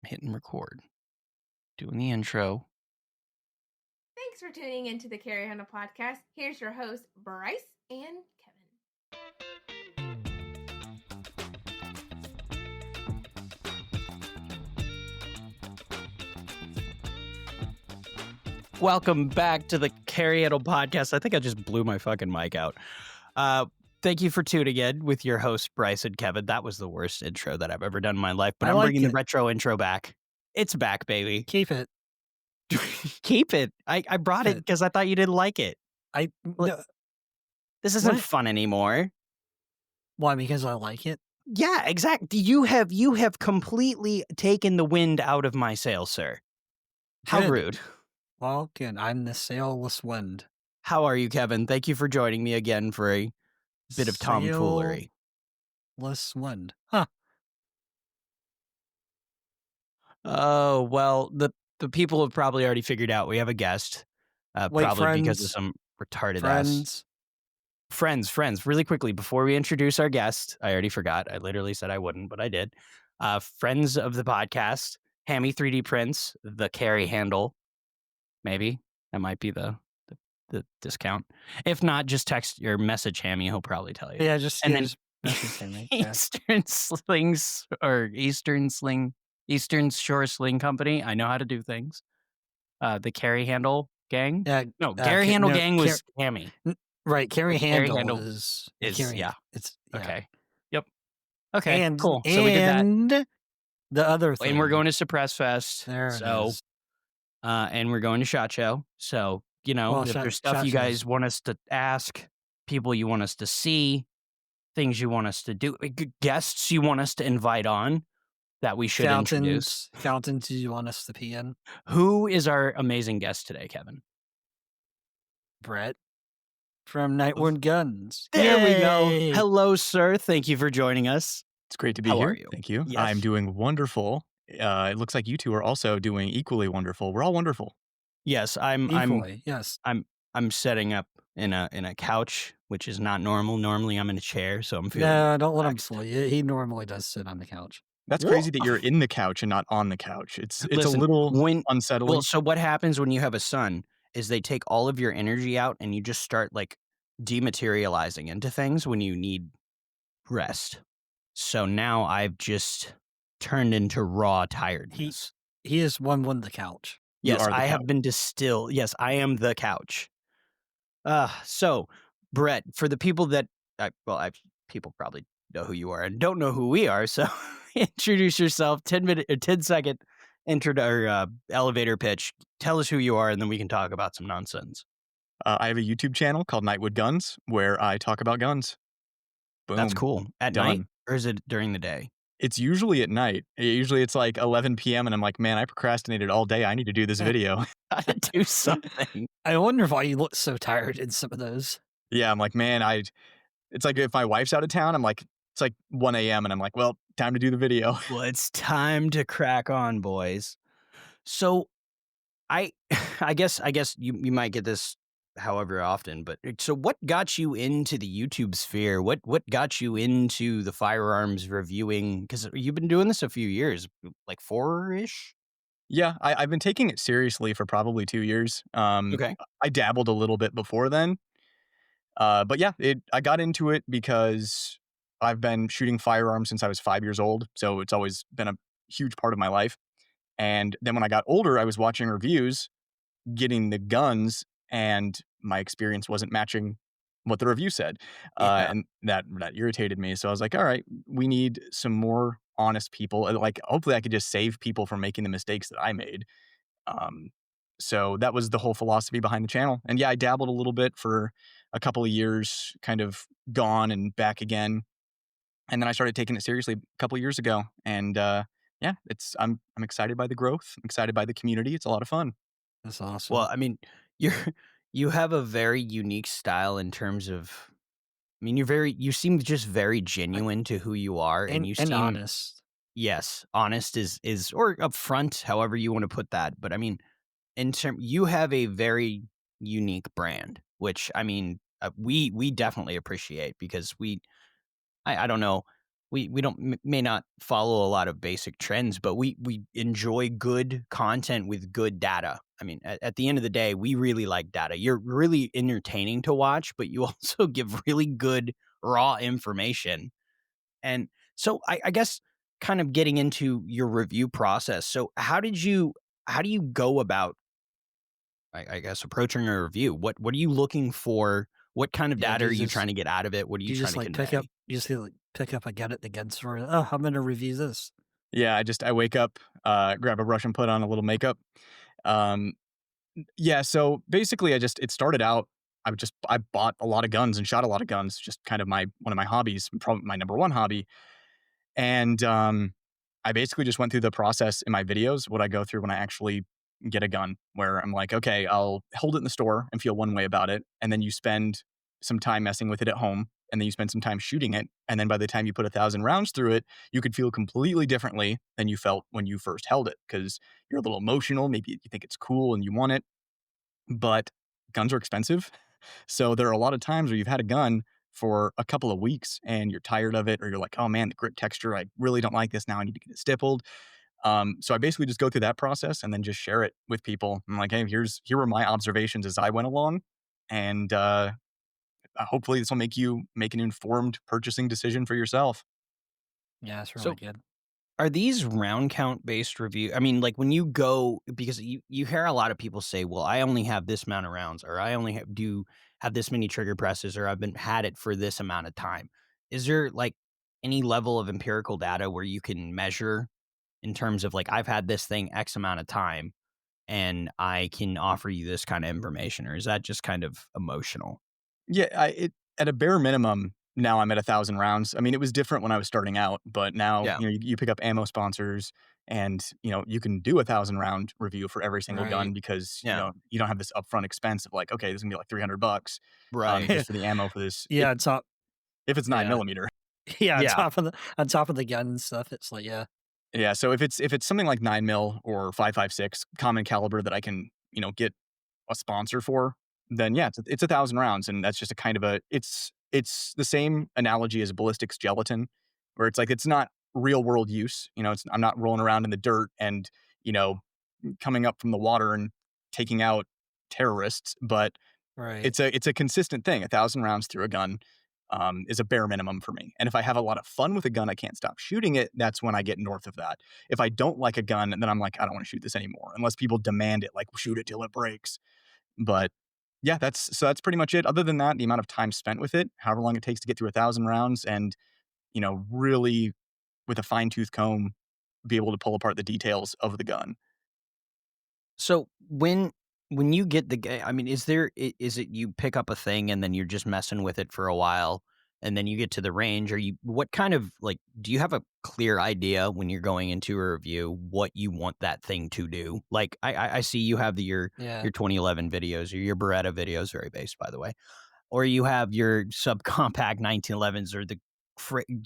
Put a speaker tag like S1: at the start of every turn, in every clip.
S1: Hitting record. Doing the intro.
S2: Thanks for tuning into the Carrie Handle podcast. Here's your hosts, Bryce and Kevin.
S1: Welcome back to the Carrie Handle podcast. I think I just blew my fucking mic out. Thank you for tuning in with your hosts, Bryce and Kevin. That was the worst intro that I've ever done in my life, but I'm bringing the retro intro back. It's back, baby.
S3: Keep it.
S1: Keep it. I brought it because I thought you didn't like it. This isn't fun anymore.
S3: Why? Because I like it?
S1: Yeah, exactly. You have completely taken the wind out of my sails, sir. How
S3: Good.
S1: rude.
S3: Well, good. I'm the sailless wind.
S1: How are you, Kevin? Thank you for joining me again for a bit of tomfoolery.
S3: Sailless wind. Huh.
S1: Oh, well, the people have probably already figured out we have a guest. Probably because of some retarded ass. Friends, really quickly, before we introduce our guest, I already forgot. I literally said I wouldn't, but I did. Friends of the podcast, Hammy 3D Prints, the Carrie Handle. Maybe that might be the discount. If not, just text your message Hammy. He'll probably tell you.
S3: Yeah, just
S1: message
S3: Hammy.
S1: Eastern Slings or Eastern Shore Sling Company. I know how to do things. The Carrie Handle gang.
S3: Yeah,
S1: Carrie Handle gang was Hammy.
S3: Right, Carrie Handle
S1: is
S3: yeah.
S1: It's okay. Yep. Okay.
S3: And
S1: cool. So we did that.
S3: And the other thing.
S1: And we're going to Suppress Fest.
S3: There it is.
S1: And we're going to SHOT Show. So, if there's stuff you guys want us to ask, people you want us to see, things you want us to do, guests you want us to invite on that we should introduce.
S3: Fountains you want us to pee in.
S1: Who is our amazing guest today, Kevin?
S3: Brett from Nightwood Guns.
S1: There we go. Hello, sir. Thank you for joining us.
S4: It's great to be
S1: How
S4: here.
S1: are you?
S4: Thank you.
S1: Yes.
S4: I'm doing wonderful. It looks like you two are also doing equally wonderful. We're all wonderful.
S1: Yes, I'm setting up in a couch, which is not normal. Normally I'm in a chair, so I'm feeling
S3: No, don't let him fool you. He normally does sit on the couch.
S4: That's crazy that you're in the couch and not on the couch. It's a little unsettling.
S1: Well, so what happens when you have a son is they take all of your energy out and you just start like dematerializing into things when you need rest. So now I've just turned into raw tiredness.
S3: He is one the couch.
S1: Yes, I have been distilled. Yes, I am the couch. So, Brett, for the people that, people probably know who you are and don't know who we are, so introduce yourself, 10-second elevator pitch. Tell us who you are, and then we can talk about some nonsense.
S4: I have a YouTube channel called Nightwood Guns where I talk about guns. Boom.
S1: That's cool. At
S4: Done.
S1: night, or is it during the day?
S4: It's usually at night. Usually it's like 11 p.m. and I'm like, man, I procrastinated all day. I need to do this video.
S1: Gotta do something.
S3: I wonder why you look so tired in some of those.
S4: Yeah, I'm like, man, it's like if my wife's out of town, I'm like, it's like 1 a.m. and I'm like, well, time to do the video.
S1: Well, it's time to crack on, boys. So I guess you might get this however often, but so what got you into the YouTube sphere? What got you into the firearms reviewing? Because you've been doing this a few years, like 4-ish?
S4: Yeah, I've been taking it seriously for probably 2 years.
S1: Okay.
S4: I dabbled a little bit before then. But yeah, I got into it because I've been shooting firearms since I was 5 years old. So it's always been a huge part of my life. And then when I got older, I was watching reviews, getting the guns, and my experience wasn't matching what the review said. And that irritated me. So I was like, all right, we need some more honest people. Like, hopefully I could just save people from making the mistakes that I made. So that was the whole philosophy behind the channel. And yeah, I dabbled a little bit for a couple of years, kind of gone and back again. And then I started taking it seriously a couple of years ago. And yeah, I'm excited by the growth. I'm excited by the community. It's a lot of fun.
S3: That's awesome.
S1: Well, I mean, you have a very unique style in terms of, I mean, you seem just very genuine to who you are, and you seem
S3: honest.
S1: Yes, honest is or upfront, however you want to put that. But I mean, you have a very unique brand, which I mean, we definitely appreciate because I don't know, we don't may not follow a lot of basic trends, but we enjoy good content with good data. I mean, at the end of the day, we really like data. You're really entertaining to watch, but you also give really good raw information. And so I guess kind of getting into your review process. So how do you go about I guess approaching a review? What are you looking for? What kind of
S3: Yeah,
S1: data are you trying to get out of it? What are
S3: do
S1: you
S3: you
S1: trying
S3: just
S1: to
S3: like pick up
S1: convey?
S3: you just like pick up a get it again story? Oh, I'm gonna review this.
S4: Yeah, I wake up, grab a brush and put on a little makeup. Um, yeah, so basically it started out, I bought a lot of guns and shot a lot of guns, just kind of my one of my hobbies, probably my number one hobby. And, I basically just went through the process in my videos, what I go through when I actually get a gun, where I'm like, "Okay, I'll hold it in the store and feel one way about it," and then you spend some time messing with it at home, and then you spend some time shooting it, and then by the time you put 1,000 rounds through it, you could feel completely differently than you felt when you first held it because 'cause you're a little emotional, maybe you think it's cool and you want it, but guns are expensive. So there are a lot of times where you've had a gun for a couple of weeks and you're tired of it, or you're like, oh man, the grip texture, I really don't like this now. I need to get it stippled. So I basically just go through that process and then just share it with people. I'm like, hey, here were my observations as I went along. And hopefully this will make you make an informed purchasing decision for yourself.
S3: Yeah, it's really
S1: So
S3: good.
S1: are these round count based review? I mean, like when you go because you hear a lot of people say, "Well, I only have this amount of rounds," or "I only do have this many trigger presses," or "I've been had it for this amount of time." Is there like any level of empirical data where you can measure in terms of like I've had this thing X amount of time and I can offer you this kind of information, or is that just kind of emotional?
S4: Yeah, at a bare minimum, now I'm at 1,000 rounds. I mean, it was different when I was starting out, but now,
S1: Yeah.
S4: you pick up ammo sponsors and, you can do 1,000 round review for every single gun
S3: Right.
S4: because,
S1: Yeah.
S4: you don't have this upfront expense of like, okay, this is gonna be like $300,
S1: Right.
S4: just for the ammo for this
S3: Yeah, on top
S4: if it's 9
S3: yeah.
S4: millimeter.
S3: Yeah,
S1: Yeah.
S3: on top of the gun and stuff, it's like, yeah.
S4: Yeah, so if it's something like 9 mil or 5.56 common caliber that I can, get a sponsor for, then yeah, it's 1,000 rounds, and that's just a kind of a it's the same analogy as ballistics gelatin, where it's like it's not real world use. I'm not rolling around in the dirt and you know coming up from the water and taking out terrorists, but
S3: Right.
S4: it's a consistent thing. 1,000 rounds through a gun is a bare minimum for me. And if I have a lot of fun with a gun, I can't stop shooting it. That's when I get north of that. If I don't like a gun, then I'm like, I don't want to shoot this anymore, unless people demand it, like shoot it till it breaks. But yeah, that's pretty much it. Other than that, the amount of time spent with it, however long it takes to get through 1,000 rounds, and really with a fine tooth comb, be able to pull apart the details of the gun.
S1: So when you get the game, I mean, is it you pick up a thing and then you're just messing with it for a while, and then you get to the range? Or you what kind of like do you have a clear idea when you're going into a review what you want that thing to do? Like I see you have
S3: Yeah.
S1: your 2011 videos or your Beretta videos, very based by the way, or you have your subcompact 1911s or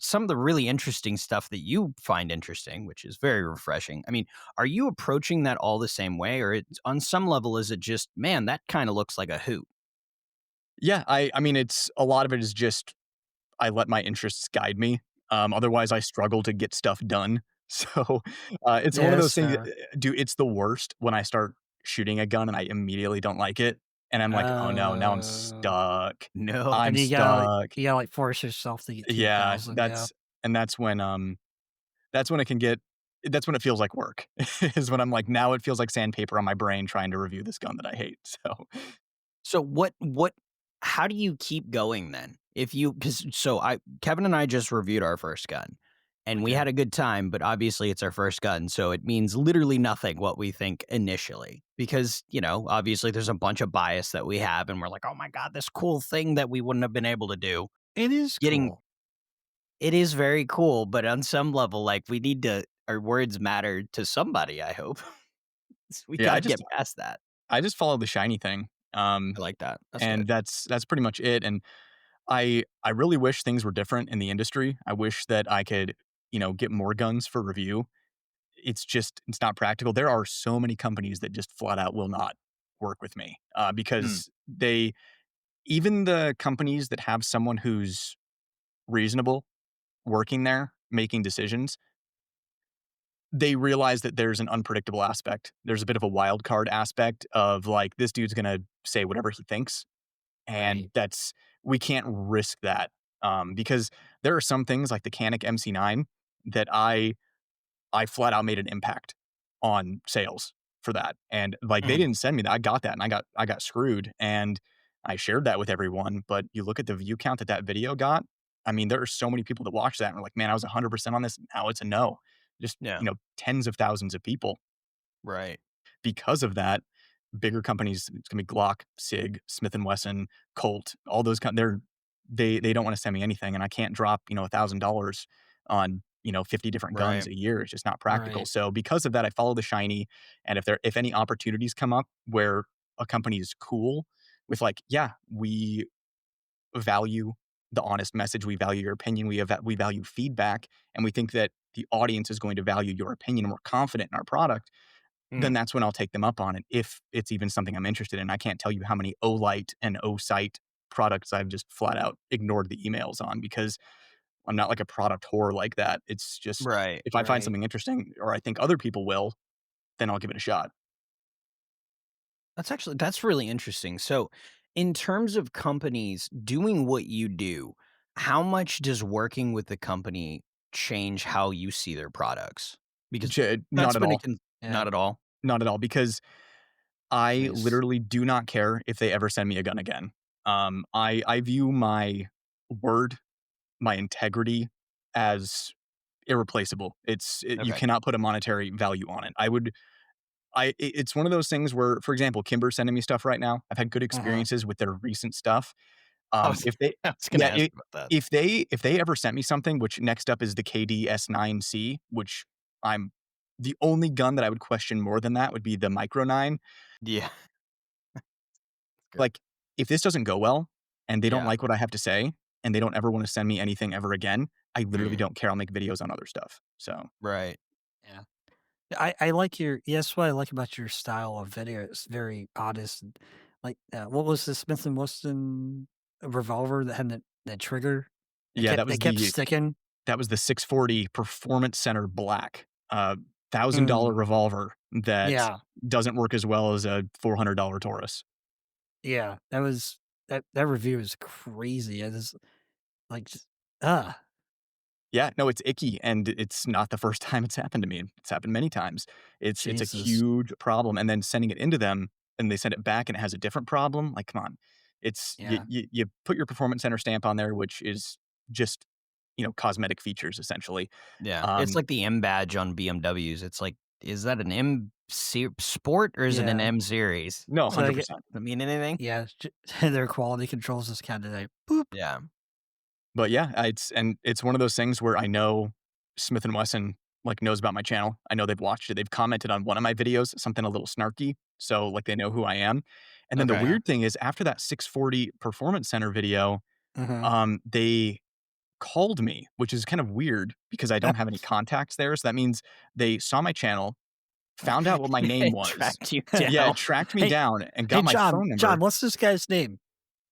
S1: some of the really interesting stuff that you find interesting, which is very refreshing. I mean, are you approaching that all the same way, or on some level is it just, man, that kind of looks like a hoot?
S4: Yeah, I mean, it's a lot of it is just I let my interests guide me. Otherwise, I struggle to get stuff done. So it's one
S3: Yeah,
S4: of
S3: that's
S4: those things.
S3: fair.
S4: Dude, it's the worst when I start shooting a gun and I immediately don't like it, and I'm like, oh no, now I'm
S3: Oh.
S4: stuck.
S1: No.
S4: I'm
S3: And
S4: stuck.
S3: you gotta, like, force yourself to get
S4: Yeah,
S3: 2,000, yeah.
S4: that's when it can get. That's when it feels like work. Is when I'm like, now it feels like sandpaper on my brain trying to review this gun that I hate. So
S1: So what how do you keep going then? If you cuz so I Kevin and I just reviewed our first gun and we
S3: Okay.
S1: had a good time, but obviously it's our first gun, so it means literally nothing what we think initially because, obviously there's a bunch of bias that we have and we're like, "Oh my god, this cool thing that we wouldn't have been able to do."
S3: It is
S1: Getting
S3: cool.
S1: it is very cool, but on some level like we need to our words matter to somebody, I hope. So we
S4: yeah,
S1: got
S4: I
S1: to
S4: just
S1: get past that.
S4: I just follow the shiny thing.
S1: I like that. That's
S4: And
S1: good.
S4: that's pretty much it. And I really wish things were different in the industry. I wish that I could, get more guns for review. It's not practical. There are so many companies that just flat out will not work with me
S1: Mm.
S4: because even the companies that have someone who's reasonable working there, making decisions, they realize that there's an unpredictable aspect. There's a bit of a wild card aspect of like, this dude's gonna say whatever he thinks. And
S3: Right.
S4: we can't risk that. Because there are some things like the Canik MC9 that I flat out made an impact on sales for that. And like they
S3: Mm.
S4: didn't send me that. I got that and I got screwed and I shared that with everyone. But you look at the view count that video got. I mean, there are so many people that watch that and were like, man, I was 100% on this. Now it's a no. Just,
S1: Yeah.
S4: tens of thousands of people.
S1: Right.
S4: Because of that, bigger companies, it's gonna be Glock, SIG, Smith& Wesson, Colt, all those they don't wanna send me anything, and I can't drop, $1,000 on, 50 different guns
S1: Right.
S4: a year. It's just not practical.
S3: Right.
S4: So because of that, I follow the shiny, and if any opportunities come up where a company is cool with like, "Yeah, we value the honest message, we value your opinion, we value feedback, and we think that the audience is going to value your opinion, and we're confident in our product," then
S1: Mm.
S4: that's when I'll take them up on it if it's even something I'm interested in. I can't tell you how many Olight and Osight products I've just flat out ignored the emails on because I'm not like a product whore like that. It's just
S1: Right.
S4: if I find
S3: Right.
S4: something interesting or I think other people will, then I'll give it a shot.
S1: That's really interesting. So, in terms of companies doing what you do, how much does working with the company change how you see their products? Because
S4: Not
S1: that's
S4: at
S1: been a
S4: all.
S3: Yeah.
S1: not at all.
S4: Not at all because I
S1: Nice.
S4: literally do not care if they ever send me a gun again. I view my word, my integrity as irreplaceable. You
S1: Okay.
S4: cannot put a monetary value on it. It's one of those things where, for example, Kimber's sending me stuff right now. I've had good
S3: Uh-huh.
S4: experiences with their recent stuff.
S1: I was
S4: If they
S1: I was gonna
S4: yeah,
S1: ask about that.
S4: if they ever sent me something, which next up is the KD-S9C, which I'm the only gun that I would question more than that would be the Micro 9.
S1: Yeah. Good.
S4: Like, if this doesn't go well and they don't
S1: Yeah.
S4: like what I have to say and they don't ever wanna send me anything ever again, I literally
S1: Mm.
S4: don't care. I'll make videos on other stuff. So,
S1: Right.
S3: Yeah. I like your yes, what I like about your style of video. It's very honest. And, like, what was the Smith& and Wesson revolver that had that trigger? It
S4: yeah,
S3: kept it kept sticking?
S4: that was the 640 Performance Center Black, $1,000
S3: Mm.
S4: revolver that
S3: Yeah.
S4: doesn't work as well as a $400 Taurus.
S3: Yeah. That review is crazy. It is like, just, ah.
S4: Yeah, no, it's icky, and it's not the first time it's happened to me. It's happened many times. It's a
S3: Jesus.
S4: huge problem, and then sending it into them, and they send it back, and it has a different problem. Like, come on, it's
S3: Yeah.
S4: you put your Performance Center stamp on there, which is just cosmetic features essentially.
S1: Yeah. It's
S4: Um,
S1: like the M badge on BMWs. It's like, is that an Sport or is it an
S3: Yeah.
S1: M series?
S4: no,
S3: So I get
S4: 100%.
S1: Does it mean anything?
S3: yeah, their quality controls is kinda like, boop.
S1: Yeah.
S4: But yeah, it's one of those things where I know Smith& and Wesson, like, knows about my channel. I know they've watched it. They've commented on one of my videos, something a little snarky, so, like, they know who I am. And then the
S1: Okay.
S3: Yeah.
S4: weird thing is after that 640 Performance Center video,
S3: Mhm.
S4: they called me, which is kind of weird because I don't have any contacts there, so that means they saw my channel, found out what my name
S1: It
S4: was.
S1: tracked you
S4: Yeah,
S1: down.
S4: it tracked me
S3: Hey
S4: down and
S3: hey,
S4: got my phone
S3: John,
S4: number.
S3: what's this guy's name?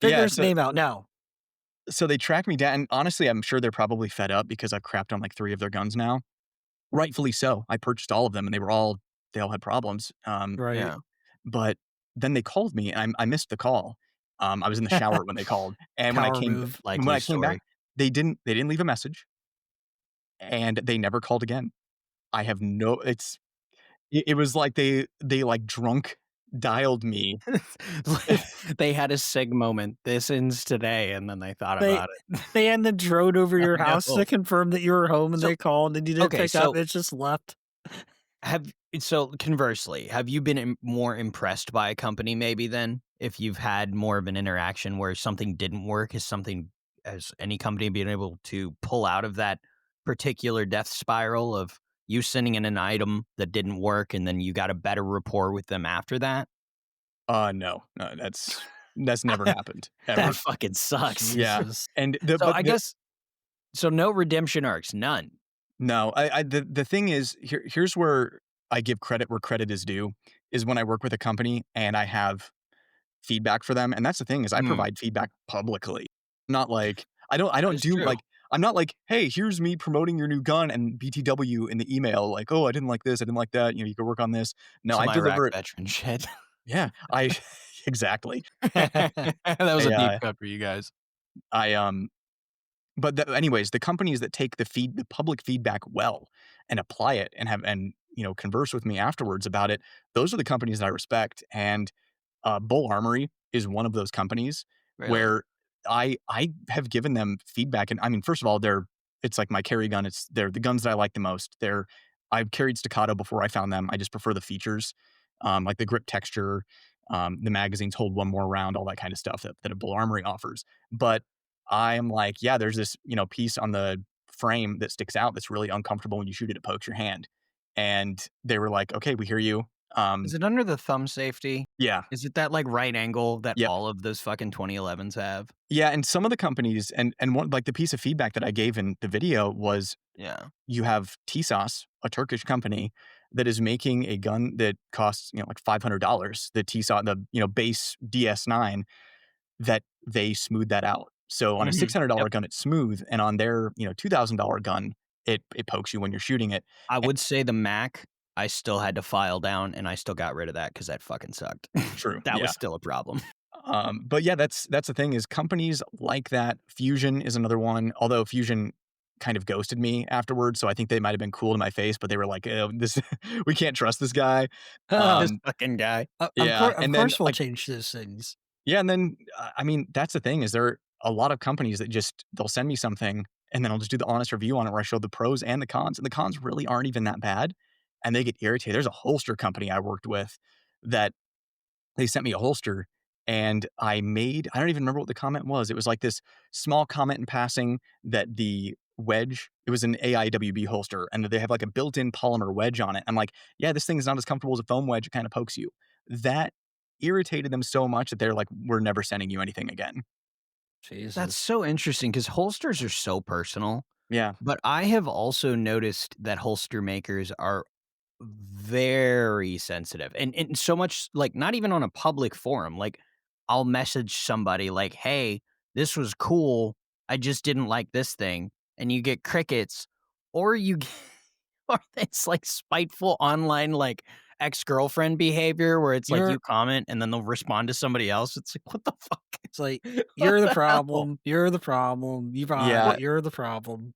S3: Figure
S4: Yeah,
S3: his
S4: so
S3: name out now.
S4: so they tracked me down, and honestly, I'm sure they're probably fed up because I've crapped on, like, 3 of their guns now. Rightfully so. I purchased all of them, and they all had problems.
S3: Right.
S1: Yeah.
S4: But then they called me, and I missed the call. I was in the shower when they called, and
S3: Power move.
S4: when
S1: Likely
S4: I came back,
S1: story.
S4: they didn't leave a message, and they never called again. I have no it was like they, like, drunk dialed me.
S1: They had a sig moment. This ends today, and then they thought
S3: They
S1: about it.
S3: they had the drone over your
S1: I
S3: house to
S1: know.
S3: confirm that you were home, and
S1: So
S3: they called, and you didn't
S1: okay,
S3: pick up,
S1: so
S3: it's just left.
S1: conversely, have you been more impressed by a company maybe then? If you've had more of an interaction where something didn't work, has any company been able to pull out of that particular death spiral of you sending in an item that didn't work and then you got a better rapport with them after that?
S4: No. No, that's never happened,
S1: That
S4: ever.
S1: fucking sucks.
S4: Yeah,
S3: Jesus.
S4: and
S1: So I guess no redemption arcs, none.
S4: no, the thing is, here's where I give credit where credit is due, is when I work with a company and I have feedback for them, and that's the thing is I
S1: Mm,
S4: provide feedback publicly. Not like I
S1: that
S4: don't
S1: is
S4: do
S1: true.
S4: like I'm not like, "Hey, here's me promoting your new gun," and BTW in the email, like, "Oh, I didn't like this, I didn't like that, you know, you could work on this." No,
S1: Some
S4: I
S1: Iraq
S4: deliver it.
S1: veteran shit.
S4: Yeah, I exactly.
S1: That was a
S4: I,
S1: deep cut for you guys.
S4: I, but anyways, the companies that take the public feedback well and apply it and converse with me afterwards about it, those are the companies that I respect. And Bull Armory is one of those companies
S1: Really?
S4: where I have given them feedback. And I mean, first of all, it's like my carry gun. They're the guns that I like the most. I've carried Staccato before I found them. I just prefer the features, like the grip texture, the magazines hold one more round, all that kind of stuff that a Bull Armory offers. But I am like, yeah, there's this piece on the frame that sticks out that's really uncomfortable when you shoot it. It pokes your hand, and they were like, okay, we hear you.
S1: Is it under the thumb safety?
S4: Yeah.
S1: Is it that, like, right angle that
S4: Yep.
S1: all of those fucking 2011s have?
S4: Yeah, and some of the companies and one like the piece of feedback that I gave in the video was
S1: Yeah.
S4: you have TSAS, a Turkish company that is making a gun that costs, like $500, the TSAS, base DS9, that they smooth that out. So on a
S1: Mhm.
S4: $600
S1: Yep.
S4: gun, it's smooth, and on their, $2,000 gun, it pokes you when you're shooting it.
S1: I
S4: And
S1: would say the Mac, I still had to file down, and I still got rid of that because that fucking sucked.
S4: true,
S1: That was
S4: yeah.
S1: still a problem.
S4: But yeah, that's the thing is companies like that. Fusion is another one, although Fusion kind of ghosted me afterwards, so I think they might have been cool to my face, but they were like, this we can't trust this guy.
S1: This
S4: Um,
S1: fucking guy.
S4: yeah,
S3: Of
S4: and then
S3: course, we'll
S4: like
S3: change those things.
S4: yeah, and then I mean that's the thing is there are a lot of companies that they'll send me something and then I'll just do the honest review on it where I show the pros and the cons, and the cons really aren't even that bad, and they get irritated. There's a holster company I worked with that they sent me a holster and I don't even remember what the comment was. It was like this small comment in passing that the wedge, it was an AIWB holster and that they have like a built-in polymer wedge on it. I'm like, yeah, this thing is not as comfortable as a foam wedge. It kind of pokes you. That irritated them so much that they're like, we're never sending you anything again.
S1: That's
S3: Jesus.
S1: so interesting because holsters are so personal,
S4: Yeah.
S1: but I have also noticed that holster makers are very sensitive and so much like not even on a public forum. Like I'll message somebody like, "Hey, this was cool. I just didn't like this thing." And you get crickets or you get or it's like spiteful online like ex-girlfriend behavior where it's like
S3: You're
S1: you comment and then they'll respond to somebody else. It's like, "What the fuck?"
S3: It's like,
S1: What
S3: "You're the
S1: the hell?
S3: problem. You're the problem. You bought
S4: Yeah.
S3: it. You're the problem."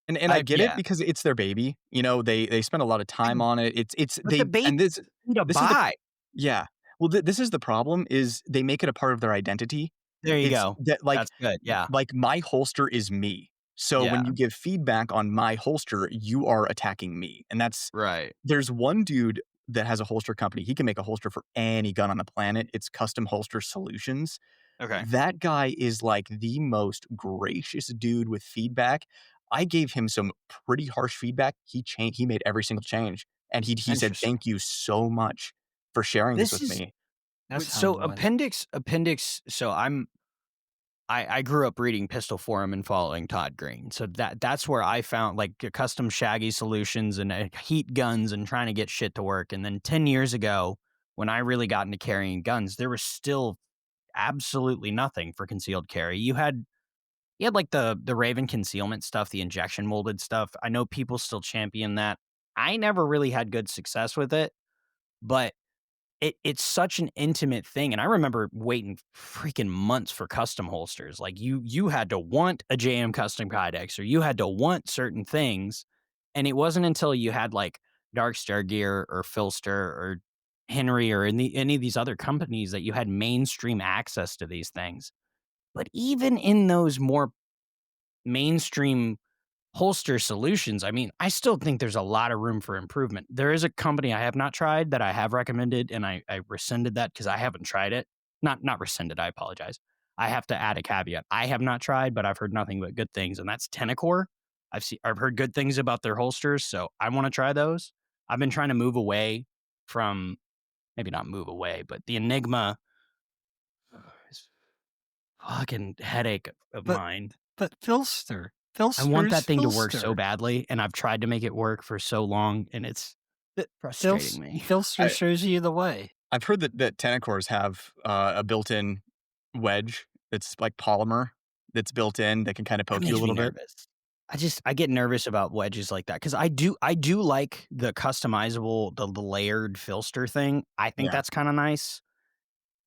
S4: And I
S1: I
S4: get it
S1: yeah.
S4: because it's their baby. They spend a lot of time on it. It's
S1: But the
S4: they
S1: baby
S4: and
S1: to
S4: this is the
S1: buy.
S4: yeah. Well, this is the problem is they make it a part of their identity.
S1: There you
S4: It's
S1: go.
S4: that
S1: That's good, yeah.
S4: like my holster is me. So when
S1: Yeah,
S4: you give feedback on my holster, you are attacking me. And
S1: right.
S4: there's one dude that has a holster company. He can make a holster for any gun on the planet. It's Custom Holster Solutions.
S1: Okay.
S4: That guy is like the most gracious dude with feedback. I gave him some pretty harsh feedback. He made every single change. And he said,
S1: Interesting.
S4: "Thank you so much for sharing this
S1: This
S4: with
S1: is
S4: me."
S3: That's
S1: so
S3: humbling.
S1: appendix so I grew up reading Pistol Forum and following Todd Green. So that's where I found like custom Shaggy solutions and heat guns and trying to get shit to work. And then 10 years ago, when I really got into carrying guns, there was still absolutely nothing for concealed carry. You had like the Raven concealment stuff, the injection molded stuff. I know people still champion that. I never really had good success with it, but it's such an intimate thing, and I remember waiting freaking months for custom holsters. Like, you had to want a JM Custom Kydex, or you had to want certain things, and it wasn't until you had, like, Dark Star Gear or Filster or Henry or any of these other companies that you had mainstream access to these things. But even in those more mainstream holster solutions, I mean, I still think there's a lot of room for improvement. There is a company I have not tried that I have recommended, and I rescinded that because I haven't tried it. Not rescinded, I apologize. I have to add a caveat. I have not tried, but I've heard nothing but good things, and that's Tenacore. I've heard good things about their holsters, so I want to try those. I've been trying to move away from maybe not move away, but the Enigma is fucking headache of
S3: But
S1: mine.
S3: but Filster.
S1: I want
S3: Filster's
S1: that thing to work so
S3: Filster.
S1: badly, and I've tried to make it work for so long, and it's
S3: Fi
S1: frustrating me.
S3: Filster shows you the way.
S4: I've heard that Tenacores have a built-in wedge that's like polymer that's built in that can kind of
S1: That
S4: poke you a
S1: makes me
S4: little bit.
S1: nervous. I get nervous about wedges like that because I do like the customizable, the layered filster thing. I think
S4: Yeah.
S1: that's kind of nice.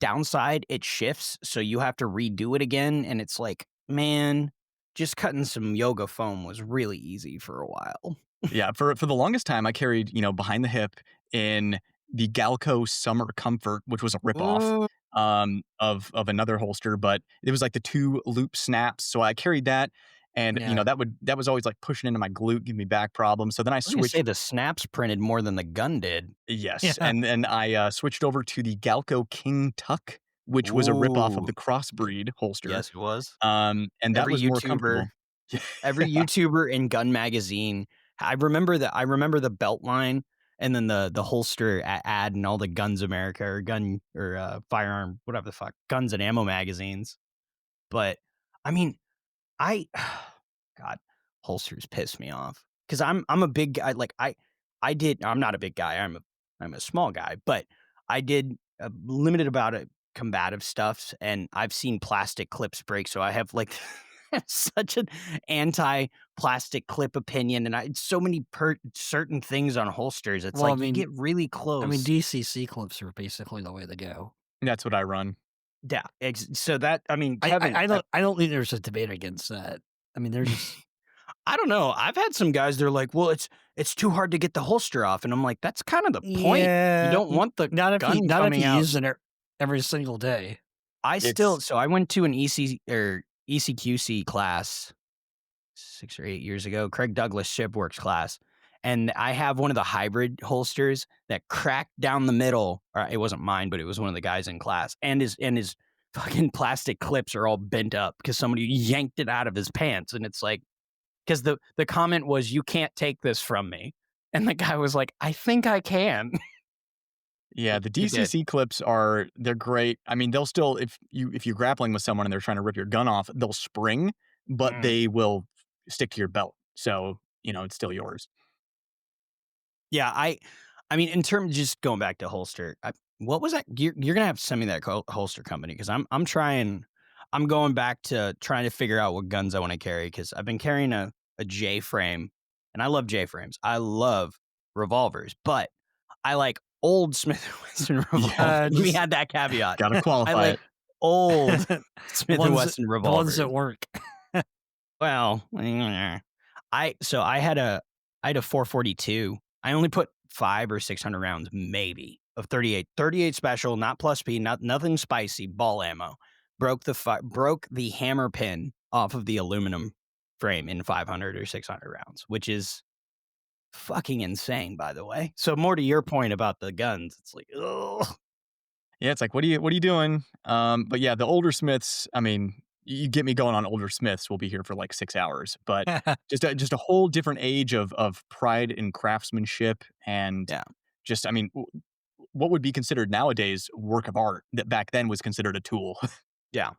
S1: Downside, it shifts, so you have to redo it again, and it's like, man, just cutting some yoga foam was really easy for a while.
S4: Yeah, for the longest time, I carried, behind the hip in the Galco Summer Comfort, which was a ripoff
S1: Ooh.
S4: of another holster, but it was like the 2 loop snaps, so I carried that, and,
S3: Yeah.
S4: that was always, like, pushing into my glute, giving me back problems, so then I
S1: I was gonna say
S4: switched.
S1: the snaps printed more than the gun did.
S4: Yes,
S3: Yeah.
S4: and then I, switched over to the Galco King Tuck, which was a ripoff of
S1: Ooh.
S4: the Crossbreed holster,
S1: Yes, it was.
S4: and that
S1: Every
S4: was more
S1: YouTuber
S4: comfortable.
S1: every YouTuber in gun magazine, I remember the belt line and then the holster ad and all the Guns America or gun or firearm, whatever the fuck, guns and ammo magazines. But I mean, I God, holsters piss me off because I'm a big guy. Like I'm not a big guy. I'm a small guy, but I did a limited about it combative stuff, and I've seen plastic clips break. So I have like such an anti plastic clip opinion, and so many certain things on holsters. It's
S3: Well,
S1: like you get really
S3: I mean,
S1: close.
S3: DCC clips are basically the way to go.
S4: That's what I run.
S1: Yeah. So that I mean, Kevin,
S3: I don't think there's a debate against that. I mean, they're just
S1: I don't know. I've had some guys, they're like, well, it's too hard to get the holster off. And I'm like, that's kind of the point. You
S3: yeah.
S1: don't want the gun
S3: Not if
S1: coming
S3: you
S1: out.
S3: use it every single day.
S4: It's
S1: So I went to an ECQC class 6 or 8 years ago, Craig Douglas Shipworks class. And I have one of the hybrid holsters that cracked down the middle. Or it wasn't mine, but it was one of the guys in class. And his fucking plastic clips are all bent up because somebody yanked it out of his pants. And it's like, because the comment was, you can't take this from me. And the guy was like, I think I can.
S4: Yeah, the
S1: He did.
S4: DCC clips they're great. I mean, they'll still if you're grappling with someone and they're trying to rip your gun off, they'll spring, but
S1: Mm.
S4: they will stick to your belt. So, it's still yours.
S1: Yeah, I mean, in terms just going back to holster, what was that? You're gonna have to send me that holster company because I'm going back to trying to figure out what guns I want to carry because I've been carrying a J frame, and I love J frames. I love revolvers, but I like old Smith & Wesson revolvers. Let me add that caveat.
S4: Gotta
S1: I
S4: qualify
S1: like
S4: it.
S1: old Smith & Wesson
S3: The ones
S1: revolvers.
S3: that work.
S1: Well, I had a 442. I only put 500 or 600 rounds, maybe, of 38 special, not plus P, nothing spicy, ball ammo. Broke the hammer pin off of the aluminum frame in 500 or 600 rounds, which is fucking insane, by the way. So more to your point about the guns, it's like, ugh.
S4: Yeah, it's like, what are you doing? But yeah, the older Smiths, I mean, you get me going on older Smiths, we'll be here for like 6 hours. But just a whole different age of pride in craftsmanship and
S1: Yeah.
S4: just, I mean, what would be considered nowadays work of art that back then was considered a tool.
S1: Yeah.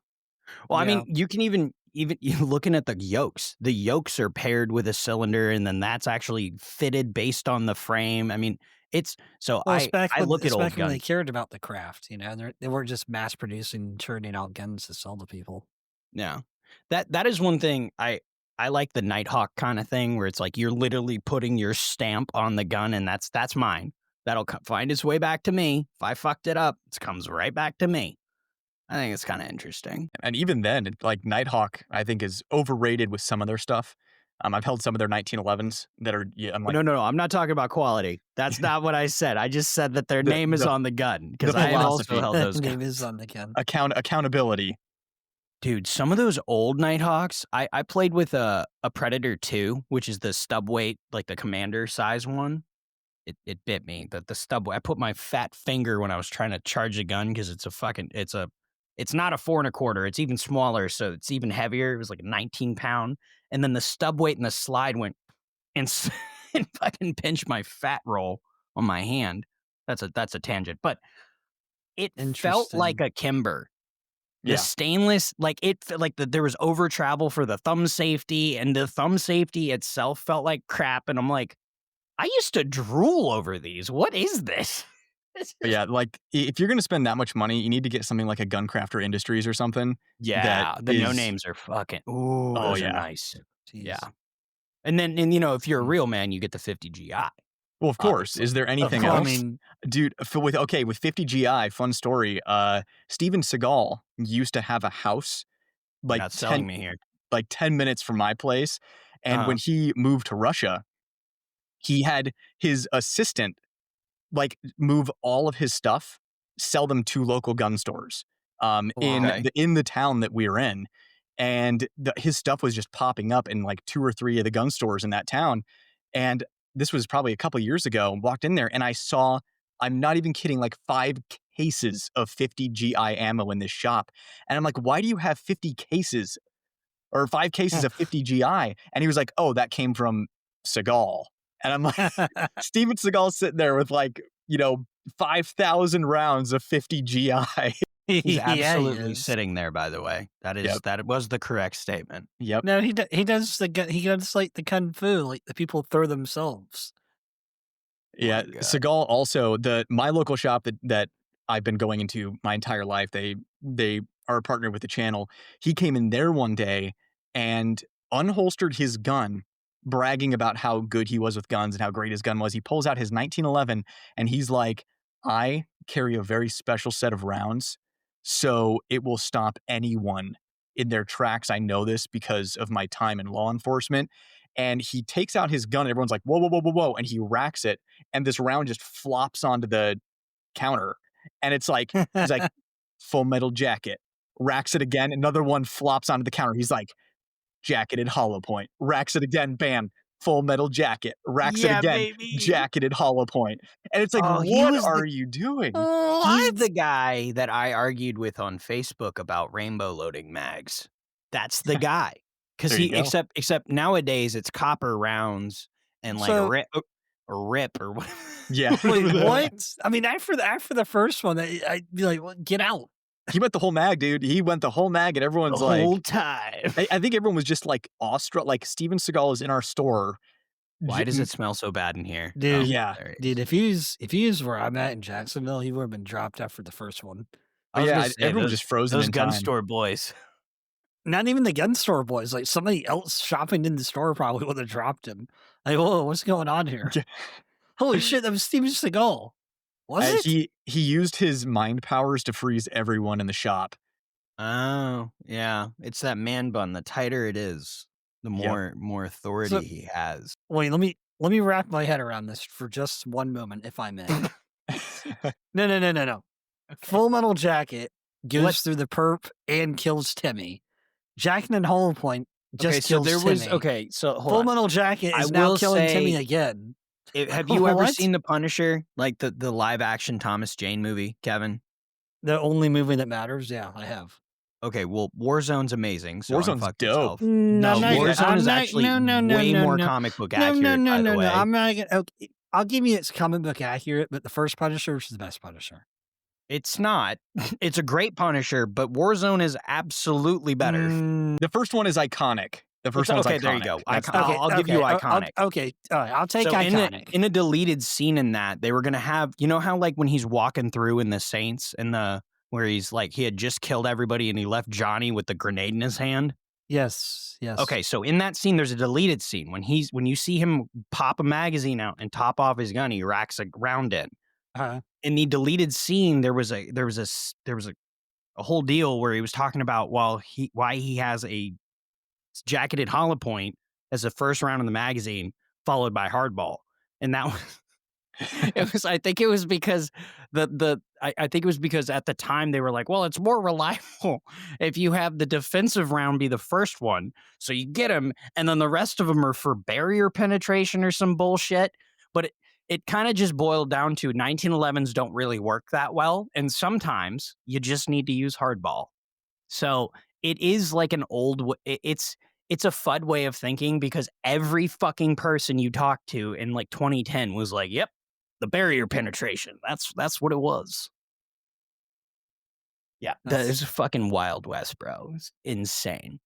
S1: Well, I mean, you can even looking at the yokes. The yokes are paired with a cylinder, and then that's actually fitted based on the frame. I mean, it's so
S3: Well,
S1: I look at
S3: it's
S1: old
S3: back when they
S1: guns.
S3: cared about the craft, they weren't just mass producing, churning out guns to sell to people.
S1: Yeah, that is one thing I like the Nighthawk kind of thing where it's like you're literally putting your stamp on the gun, and that's mine. That'll find its way back to me. If I fucked it up, it comes right back to me. I think it's kind of interesting.
S4: And even then, like Nighthawk, I think is overrated with some of their stuff. I've held some of their 1911s that are, I'm like,
S1: No, I'm not talking about quality. That's not what I said. I just said that their name is on the gun because I have also
S4: philosophy.
S1: held those
S3: Name
S1: guns.
S3: is on the gun.
S4: Accountability.
S1: Dude, some of those old Nighthawks, I played with a Predator 2, which is the stub weight, like the commander size one. It bit me. The stub weight. I put my fat finger when I was trying to charge a gun because it's not a 4 1/4. It's even smaller, so it's even heavier. It was like a 19-pound. And then the stub weight and the slide went and, and fucking pinched my fat roll on my hand. That's a tangent. But it felt like a Kimber. The stainless, like there was over travel for the thumb safety, and the thumb safety itself felt like crap. And I'm like, I used to drool over these. What is this?
S4: But yeah, like if you're going to spend that much money, you need to get something like a Guncrafter Industries or something.
S1: Yeah, the no names are fucking. Ooh, those are nice.
S3: Jeez.
S1: Yeah, And then, if you're a real man, you get the 50 GI.
S4: Well, of course.
S1: Obviously.
S4: Is there anything else? I mean, dude, with 50 GI, fun story. Steven Seagal used to have a house
S1: like not selling me here.
S4: Like 10 minutes from my place. And when he moved to Russia, he had his assistant like move all of his stuff, sell them to local gun stores in the town that we were in. And his stuff was just popping up in like 2 or 3 of the gun stores in that town. And this was probably a couple of years ago. Walked in there and I saw, I'm not even kidding, like 5 cases of 50 GI ammo in this shop. And I'm like, why do you have 50 cases or 5 cases of 50 GI? And he was like, oh, that came from Seagal. And I'm like, Steven Seagal's sitting there with like, 5,000 rounds of 50 GI.
S1: He's absolutely sitting there, by the way. That was the correct statement.
S4: Yep.
S3: No, he does like the kung fu, like the people throw themselves.
S4: Yeah, Seagal also, my local shop that I've been going into my entire life, they are a partner with the channel. He came in there one day and unholstered his gun, bragging about how good he was with guns and how great his gun was. He pulls out his 1911 and he's like, I carry a very special set of rounds, so it will stop anyone in their tracks. I know this because of my time in law enforcement. And he takes out his gun and everyone's like, whoa, whoa, whoa, whoa, whoa. And he racks it. And this round just flops onto the counter. And it's like, he's like, Full Metal Jacket. Racks it again. Another one flops onto the counter. He's like, jacketed hollow point. Racks it again. Bam. Full Metal Jacket. Racks it again. Baby. Jacketed hollow point. And it's like, what are you doing?
S1: He's the guy that I argued with on Facebook about rainbow loading mags. That's the guy. Because except nowadays it's copper rounds and like a rip or whatever.
S4: Yeah.
S3: Wait, what? I mean, after the first one, I'd be like, well, get out.
S4: He went the whole mag, dude. He went the whole mag, and everyone's
S1: the
S4: like,
S1: whole time.
S4: I think everyone was just like awestruck. Like Steven Seagal is in our store.
S1: Why does it smell so bad in here,
S3: dude? Dude, if he was where I'm at in Jacksonville, he would have been dropped after the first one.
S4: Everyone was just frozen.
S1: Those
S4: in
S1: gun
S4: time.
S1: store boys.
S3: Not even the gun store boys. Like somebody else shopping in the store probably would have dropped him. Like, whoa, what's going on here? Holy shit, that was Steven Seagal. Was it?
S4: He used his mind powers to freeze everyone in the shop.
S1: Oh, yeah. It's that man bun. The tighter it is, the more authority he has.
S3: Wait, let me wrap my head around this for just one moment, if I may. No. Okay. Full Metal Jacket goes through the perp and kills Timmy. Jacket and Hollow Point just kills Timmy.
S1: So
S3: Full Metal Jacket is now killing Timmy again.
S1: Have you ever seen The Punisher, like the live action Thomas Jane movie, Kevin?
S3: The only movie that matters? Yeah, I have.
S1: Okay, well, Warzone's amazing. So
S4: Warzone's dope.
S1: No, Warzone is actually way more comic book accurate. No.
S3: I'm not gonna. Okay, I'll give you it's comic book accurate, but the first Punisher is the best Punisher.
S1: It's not. It's a great Punisher, but Warzone is absolutely better.
S4: The first one is iconic. The first one's iconic.
S1: There you go. I'll give you iconic.
S3: Okay, all right, I'll take iconic.
S1: In a deleted scene in that, they were going to have, you know how like when he's walking through in the Saints and where he's like, he had just killed everybody and he left Johnny with the grenade in his hand?
S3: Yes.
S1: Okay, so in that scene, there's a deleted scene. When you see him pop a magazine out and top off his gun, he racks a round in. In the deleted scene, there was a whole deal where he was talking about why he has a jacketed hollow point as the first round in the magazine, followed by hardball, and that was I think it was because I think it was because at the time they were like, well, it's more reliable if you have the defensive round be the first one, so you get him, and then the rest of them are for barrier penetration or some bullshit. But it kind of just boiled down to 1911s don't really work that well, and sometimes you just need to use hardball. So it is like an old. It's a FUD way of thinking because every fucking person you talk to in like 2010 was like, "Yep, the barrier penetration. That's what it was." Yeah, that is fucking Wild West, bro. It's insane.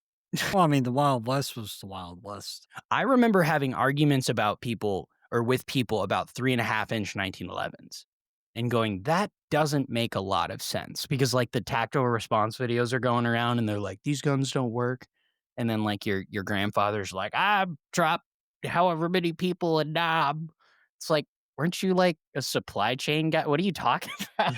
S3: Well, I mean, the Wild West was the Wild West.
S1: I remember having arguments about people about 3.5-inch 1911s and going, that doesn't make a lot of sense because like the tactical response videos are going around and they're like, these guns don't work. And then like your grandfather's like, I drop however many people a knob. It's like, weren't you like a supply chain guy? What are you talking about?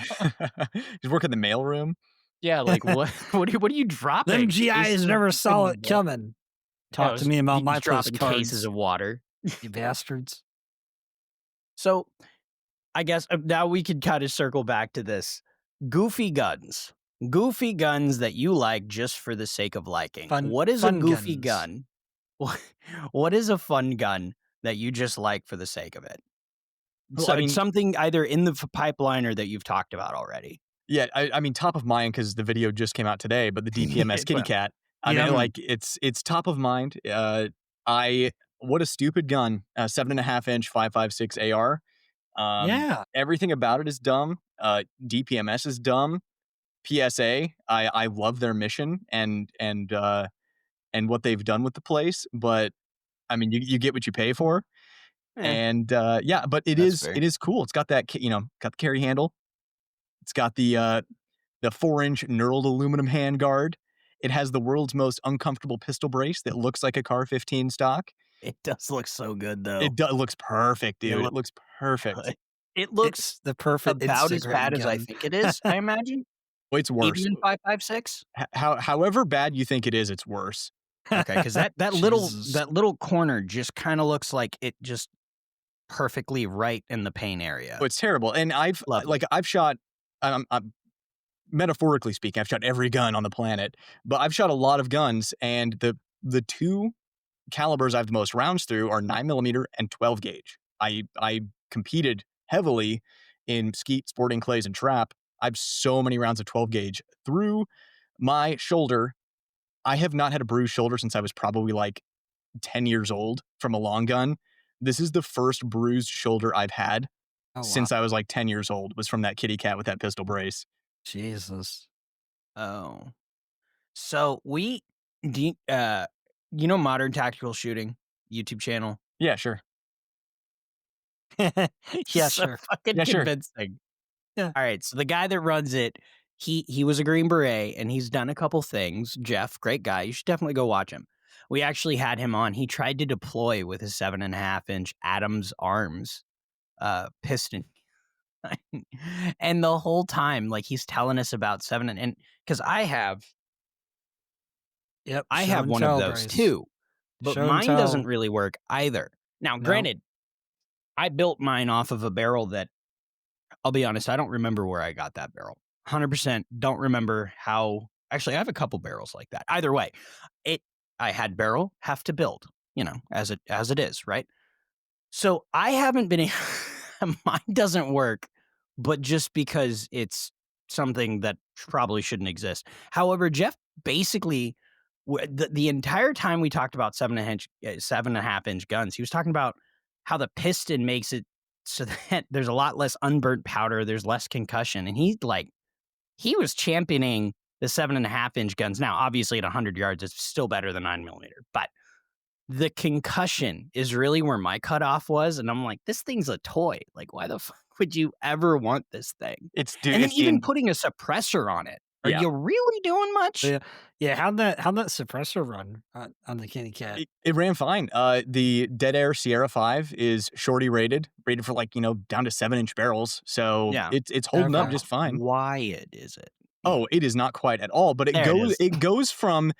S4: He's working the mailroom.
S1: Yeah, like what? What are you
S3: Them
S1: dropping?
S3: GIs
S1: Cases of
S3: never saw it
S1: wa-
S3: coming.
S1: Yeah,
S3: Talk to me about my
S1: he's dropping cases
S3: postcards,
S1: of water.
S3: you bastards.
S1: So I guess now we could kind of circle back to this. Goofy guns. Goofy guns that you like just for the sake of liking. What is a
S3: fun
S1: goofy
S3: guns.
S1: gun? What is a fun gun that you just like for the sake of it?
S4: Well,
S1: So it's something either in the pipeline or that you've talked about already.
S4: yeah, I mean, top of mind because the video just came out today, but the DPMS kitty
S1: Well,
S4: cat. I
S3: yeah.
S4: mean, like it's top of mind. What a stupid gun. 7.5-inch 5.56 AR.
S3: Yeah.
S4: Everything about it is dumb. DPMS is dumb. PSA, I love their mission and what they've done with the place, but I mean, you get what you pay for.
S1: eh,
S4: And yeah, but it
S1: that's fair.
S4: is cool. It's got that got the carry handle. It's got the 4-inch knurled aluminum handguard. It has the world's most uncomfortable pistol brace that looks like a Car 15 stock.
S1: It does look so good though.
S4: It looks perfect, dude. It looks perfect.
S1: It looks
S3: It's the perfect
S1: about as
S3: Instagram
S1: bad as I
S3: gun.
S1: think it is, I imagine.
S4: Well, it's worse.
S1: Even in 5.56?
S4: However bad you think it is, it's worse.
S1: Okay, because that
S3: Jesus.
S1: little corner just kind of looks like it just perfectly right in the pain area.
S4: Oh, it's terrible. And I've
S1: Lovely.
S4: shot, I'm metaphorically speaking, I've shot every gun on the planet, but I've shot a lot of guns, and the two calibers I have the most rounds through are 9mm and 12 gauge. I competed heavily in skeet, sporting clays, and trap. I have so many rounds of 12 gauge through my shoulder. I have not had a bruised shoulder since I was probably like 10 years old from a long gun. This is the first bruised shoulder I've had since I was like 10 years old, was from that kitty cat with that pistol brace.
S3: Jesus.
S1: Oh. So do Modern Tactical Shooting YouTube channel?
S4: Yeah, sure.
S3: Yeah,
S1: So
S3: sure.
S1: fucking
S4: Yeah, sure.
S1: convincing.
S3: Yeah.
S1: All right, so the guy that runs it, he was a Green Beret, and he's done a couple things. Jeff, great guy. You should definitely go watch him. We actually had him on. He tried to deploy with his 7.5-inch Adams Arms piston. And the whole time, like, he's telling us about and because I have
S3: Yep.
S1: one of those too, but mine doesn't really work either. Now, granted, I built mine off of a barrel that, I'll be honest, I don't remember where I got that barrel. 100% don't remember how. Actually, I have a couple barrels like that. Either way, I had barrel, have to build, as it is, right? So I haven't been mine doesn't work, but just because it's something that probably shouldn't exist. However, Jeff basically the entire time we talked about 7.5-inch guns, he was talking about how the piston makes it so that there's a lot less unburnt powder, there's less concussion, and he was championing the 7.5-inch guns. Now, obviously, at 100 yards, it's still better than 9mm, but the concussion is really where my cutoff was, and I'm like, this thing's a toy. Like, why the fuck would you ever want this thing? And then even putting a suppressor on it. Are you really doing much?
S3: Yeah. How'd that suppressor run on the kitty cat?
S4: It ran fine. The Dead Air Sierra 5 is shorty rated for like, down to 7-inch barrels. So
S1: Yeah.
S4: it's holding up just fine.
S1: Why is it?
S4: Oh, it is not quite at all, but it goes from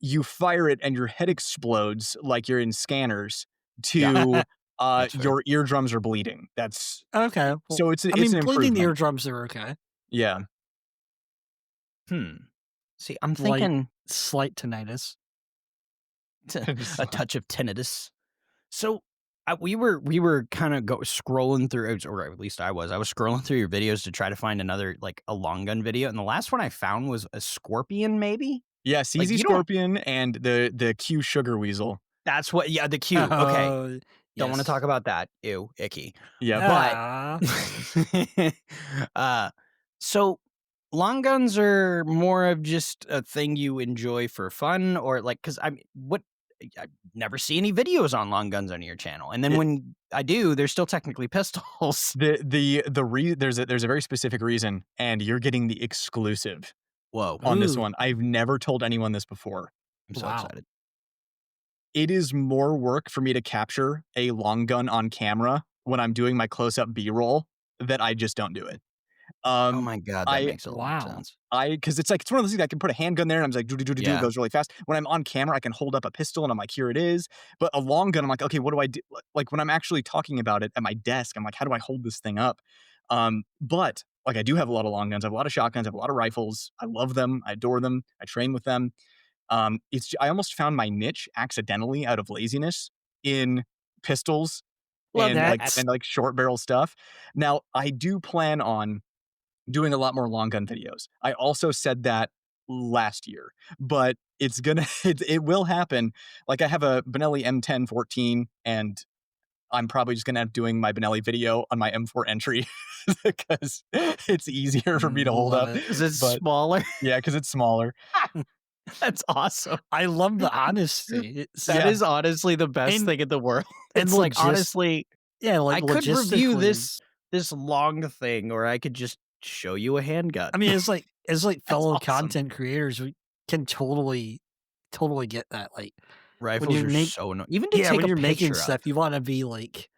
S4: you fire it and your head explodes like you're in Scanners to your eardrums are bleeding. That's
S3: okay. Well,
S4: so it's an
S3: bleeding
S4: improvement.
S3: eardrums are okay.
S4: Yeah.
S1: See, I'm thinking
S3: slight tinnitus.
S1: A touch of tinnitus. So we were kind of scrolling through, or at least I was scrolling through your videos to try to find another, like, a long gun video, and the last one I found was a Scorpion, maybe.
S4: Yeah, CZ Scorpion and the Q Sugar Weasel.
S1: That's what. Yeah, the Q. Okay, yes. Don't want to talk about that. Ew, icky.
S4: Yeah,
S1: but so long guns are more of just a thing you enjoy for fun, or like, because I never see any videos on long guns on your channel, and then when I do, they're still technically pistols.
S4: There's a very specific reason, and you're getting the exclusive.
S1: Whoa!
S4: On this one, I've never told anyone this before.
S1: I'm so excited.
S4: it is more work for me to capture a long gun on camera when I'm doing my close-up B-roll that I just don't do it.
S1: Oh
S4: Um,
S1: my god, that
S4: I
S1: makes a lot of
S3: Wow.
S1: sense.
S4: because it's one of those things I can put a handgun there and I'm just like, do, it
S1: Yeah.
S4: goes really fast. When I'm on camera, I can hold up a pistol and I'm like, here it is. But a long gun, I'm like, okay, what do I do? Like when I'm actually talking about it at my desk, I'm like, how do I hold this thing up? But like I do have a lot of long guns. I have a lot of shotguns. I have a lot of rifles. I love them. I adore them. I train with them. I almost found my niche accidentally out of laziness in pistols
S1: Love that.
S3: That's
S4: and like short barrel stuff. Now I do plan on doing a lot more long gun videos. I also said that last year, but it's gonna it will happen. Like I have a Benelli M1014 and I'm probably just gonna end up doing my Benelli video on my M4 entry because it's easier for me to hold
S3: love
S4: up.
S3: it.
S1: Is it
S4: But
S1: smaller?
S4: yeah, because it's smaller.
S1: That's awesome.
S3: I love the honesty.
S1: That
S4: Yeah.
S1: is honestly the best
S3: And-
S1: thing in the world.
S3: and
S1: It's like,
S3: logis-
S1: honestly,
S3: Yeah,
S1: I
S3: like
S1: could review
S3: logistically.
S1: this long thing, or I could just show you a handgun.
S3: I mean, it's like fellow
S1: awesome.
S3: content creators, we can totally get that. Like
S1: Rifles
S3: you
S1: are
S3: make-
S1: so annoying. Even to
S3: yeah,
S1: take
S3: when
S1: a
S3: you're making
S1: picture of.
S3: stuff, you want to be like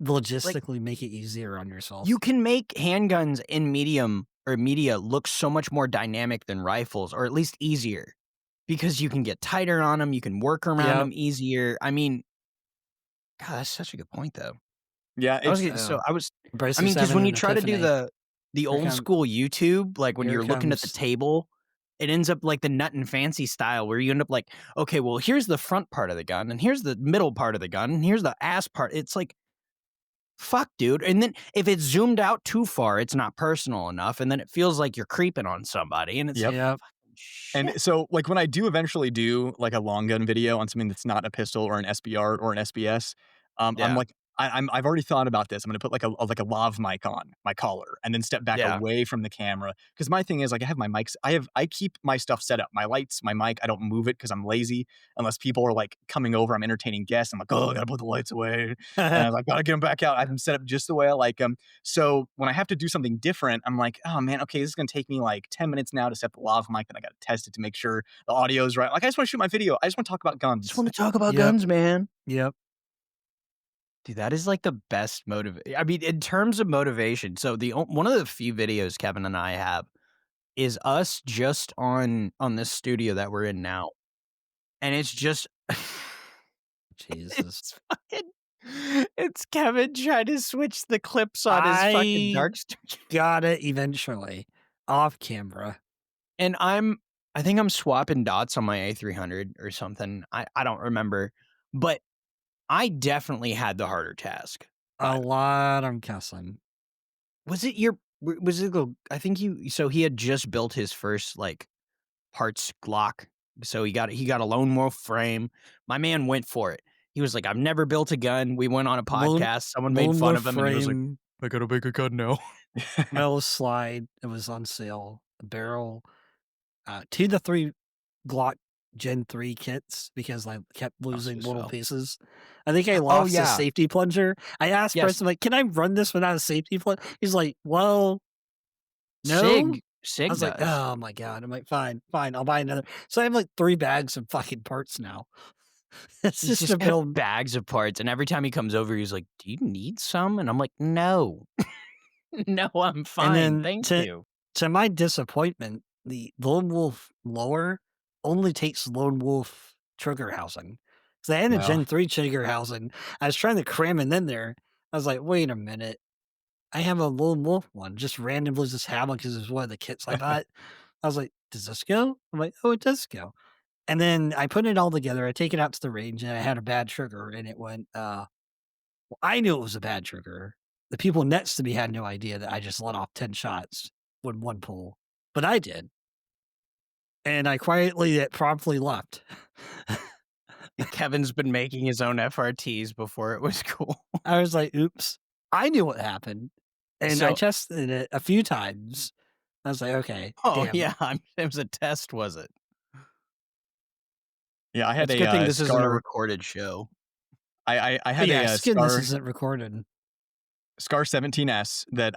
S3: logistically make it easier on yourself.
S1: You can make handguns in media look so much more dynamic than rifles, or at least easier, because you can get tighter on them, you can work around
S3: Yep.
S1: them easier. I mean, God, that's such a good point, though.
S4: Yeah,
S1: I was
S4: it's
S3: Bryce
S1: I mean,
S3: is
S1: because
S3: having
S1: when you
S3: an
S1: try to do
S3: epiphany.
S1: the
S3: Here
S1: old
S3: comes-
S1: school YouTube, like when
S3: here
S1: you're looking at the
S3: comes-
S1: table, it ends up like the nut and fancy style where you end up like, okay, well, here's the front part of the gun, and here's the middle part of the gun, and here's the ass part. It's like, fuck, dude. And then if it's zoomed out too far, it's not personal enough, and then it feels like you're creeping on somebody, and it's
S4: Yep.
S1: like,
S3: Yep.
S1: fucking shit.
S4: And so, like, when I do eventually do like a long gun video on something that's not a pistol or an SBR or an SBS, I'm
S1: Yeah.
S4: like, I've already thought about this. I'm gonna put like a lav mic on my collar and then step back
S1: Yeah.
S4: away from the camera because my thing is like I have my mics. I keep my stuff set up, my lights, my mic. I don't move it because I'm lazy. Unless people are like coming over, I'm entertaining guests. I'm like, oh, I gotta put the lights away, and I'm like, gotta get them back out. I have them set up just the way I like them. So when I have to do something different, I'm like, oh man, okay, this is gonna take me like 10 minutes now to set the lav mic. Then I gotta test it to make sure the audio is right. Like I just want to shoot my video. I just want to talk about guns.
S1: Just want to talk about
S3: Yep.
S1: guns, man.
S3: Yep.
S1: Dude, that is like the best I mean, in terms of motivation. So one of the few videos Kevin and I have is us just on this studio that we're in now, and it's just
S3: Jesus.
S1: it's Kevin trying to switch the clips on his fucking
S3: I-
S1: dark studio.
S3: Got it eventually off camera.
S1: And I think I'm swapping dots on my A300 or something. I don't remember, but I definitely had the harder task.
S3: A lot of cussing.
S1: Was it I think he had just built his first like parts Glock. So he got a lone wolf frame. My man went for it. He was like, I've never built a gun. We went on a podcast. Someone made fun of him and he was like, I gotta make a gun now.
S3: Metal slide. It was on sale. A barrel. 2 to 3 Glock Gen 3 kits because I kept losing little
S1: so.
S3: pieces. I think I lost
S1: yeah.
S3: a safety plunger. I asked
S1: Yes.
S3: Preston, like, can I run this without a safety plunger? He's like, well, no.
S1: Sig
S3: I was like,
S1: does.
S3: oh my God. I'm like, fine, I'll buy another. So I have like 3 bags of fucking parts now. It's
S1: He's
S3: just to
S1: got
S3: build.
S1: bags of parts, and every time he comes over, he's like, "Do you need some?" And I'm like, "No, no, I'm fine,
S3: then
S1: thank
S3: to-
S1: you."
S3: To my disappointment, the Lone Wolf lower only takes Lone Wolf trigger housing. So I had a
S4: Wow.
S3: Gen 3 trigger housing. I was trying to cram it in there. I was like, wait a minute. I have a Lone Wolf one. Just randomly just have one because it's one of the kits I bought. I was like, does this go? I'm like, oh, it does go. And then I put it all together. I take it out to the range and I had a bad trigger and it went, well, I knew it was a bad trigger. The people next to me had no idea that I just let off 10 shots with one pull, but I did. And I quietly, promptly left.
S1: Kevin's been making his own FRTs before it was cool.
S3: I was like, oops, I knew what happened. And I
S1: So-
S3: tested it a few times. I was like, okay.
S1: Oh
S3: damn.
S1: yeah, it was a test, was it?
S4: Yeah, I had
S1: It's a good thing this isn't a
S4: Scar.
S1: recorded show.
S4: I
S3: But
S4: had
S3: yeah,
S4: a
S3: skin, this
S4: Scar
S3: isn't recorded.
S4: Scar 17S that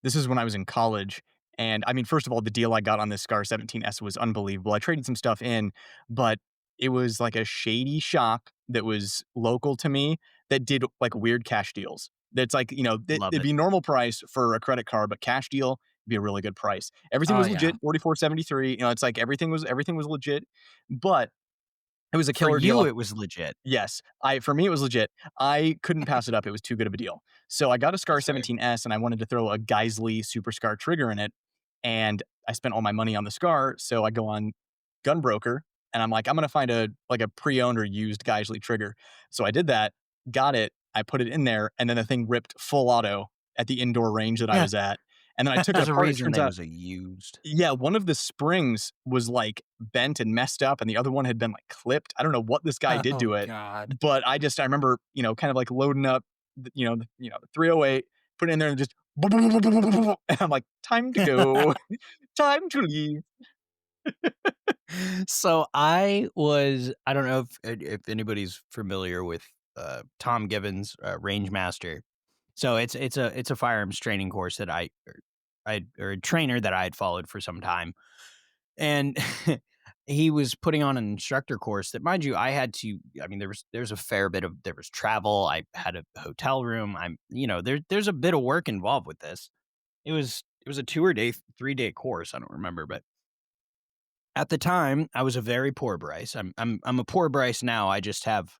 S4: this is when I was in college. And I mean, first of all, the deal I got on this Scar 17S was unbelievable. I traded some stuff in, but it was like a shady shop that was local to me that did like weird cash deals. That's like,
S1: Love
S4: it'd
S1: it.
S4: be normal price for a credit card, but cash deal would be a really good price. Everything
S3: Oh
S4: was
S3: yeah.
S4: legit, 44.73. It's like everything was legit, but it was a
S1: For
S4: killer deal.
S1: you, it was legit.
S4: Yes. For me, it was legit. I couldn't pass it up. It was too good of a deal. So I got a Scar
S1: That's fair.
S4: 17S and I wanted to throw a Geisley Super Scar trigger in it. And I spent all my money on the Scar. So I go on Gunbroker and I'm like, I'm going to find a pre-owned or used Geisley trigger. So I did that, got it. I put it in there and then the thing ripped full auto at the indoor range that I
S3: Yeah.
S4: was at. And then I took it
S1: There's a
S4: apart. It
S1: reason
S4: turns
S1: that
S4: out,
S1: was a used.
S4: yeah, one of the springs was like bent and messed up, and the other one had been like clipped. I don't know what this guy did
S3: Oh
S4: to it,
S3: God.
S4: but I remember, kind of like loading up, the 308, put it in there and just, and I'm like, time to go, time to leave.
S1: So I don't know if anybody's familiar with Tom Gibbons, Range Master. So it's a firearms training course that or a trainer that I had followed for some time, and he was putting on an instructor course that, mind you, I had to. I mean, there's a fair bit of there was travel. I had a hotel room. There's a bit of work involved with this. It was a 3-day course. I don't remember, but at the time, I was a very poor Bryce. I'm a poor Bryce now. I just have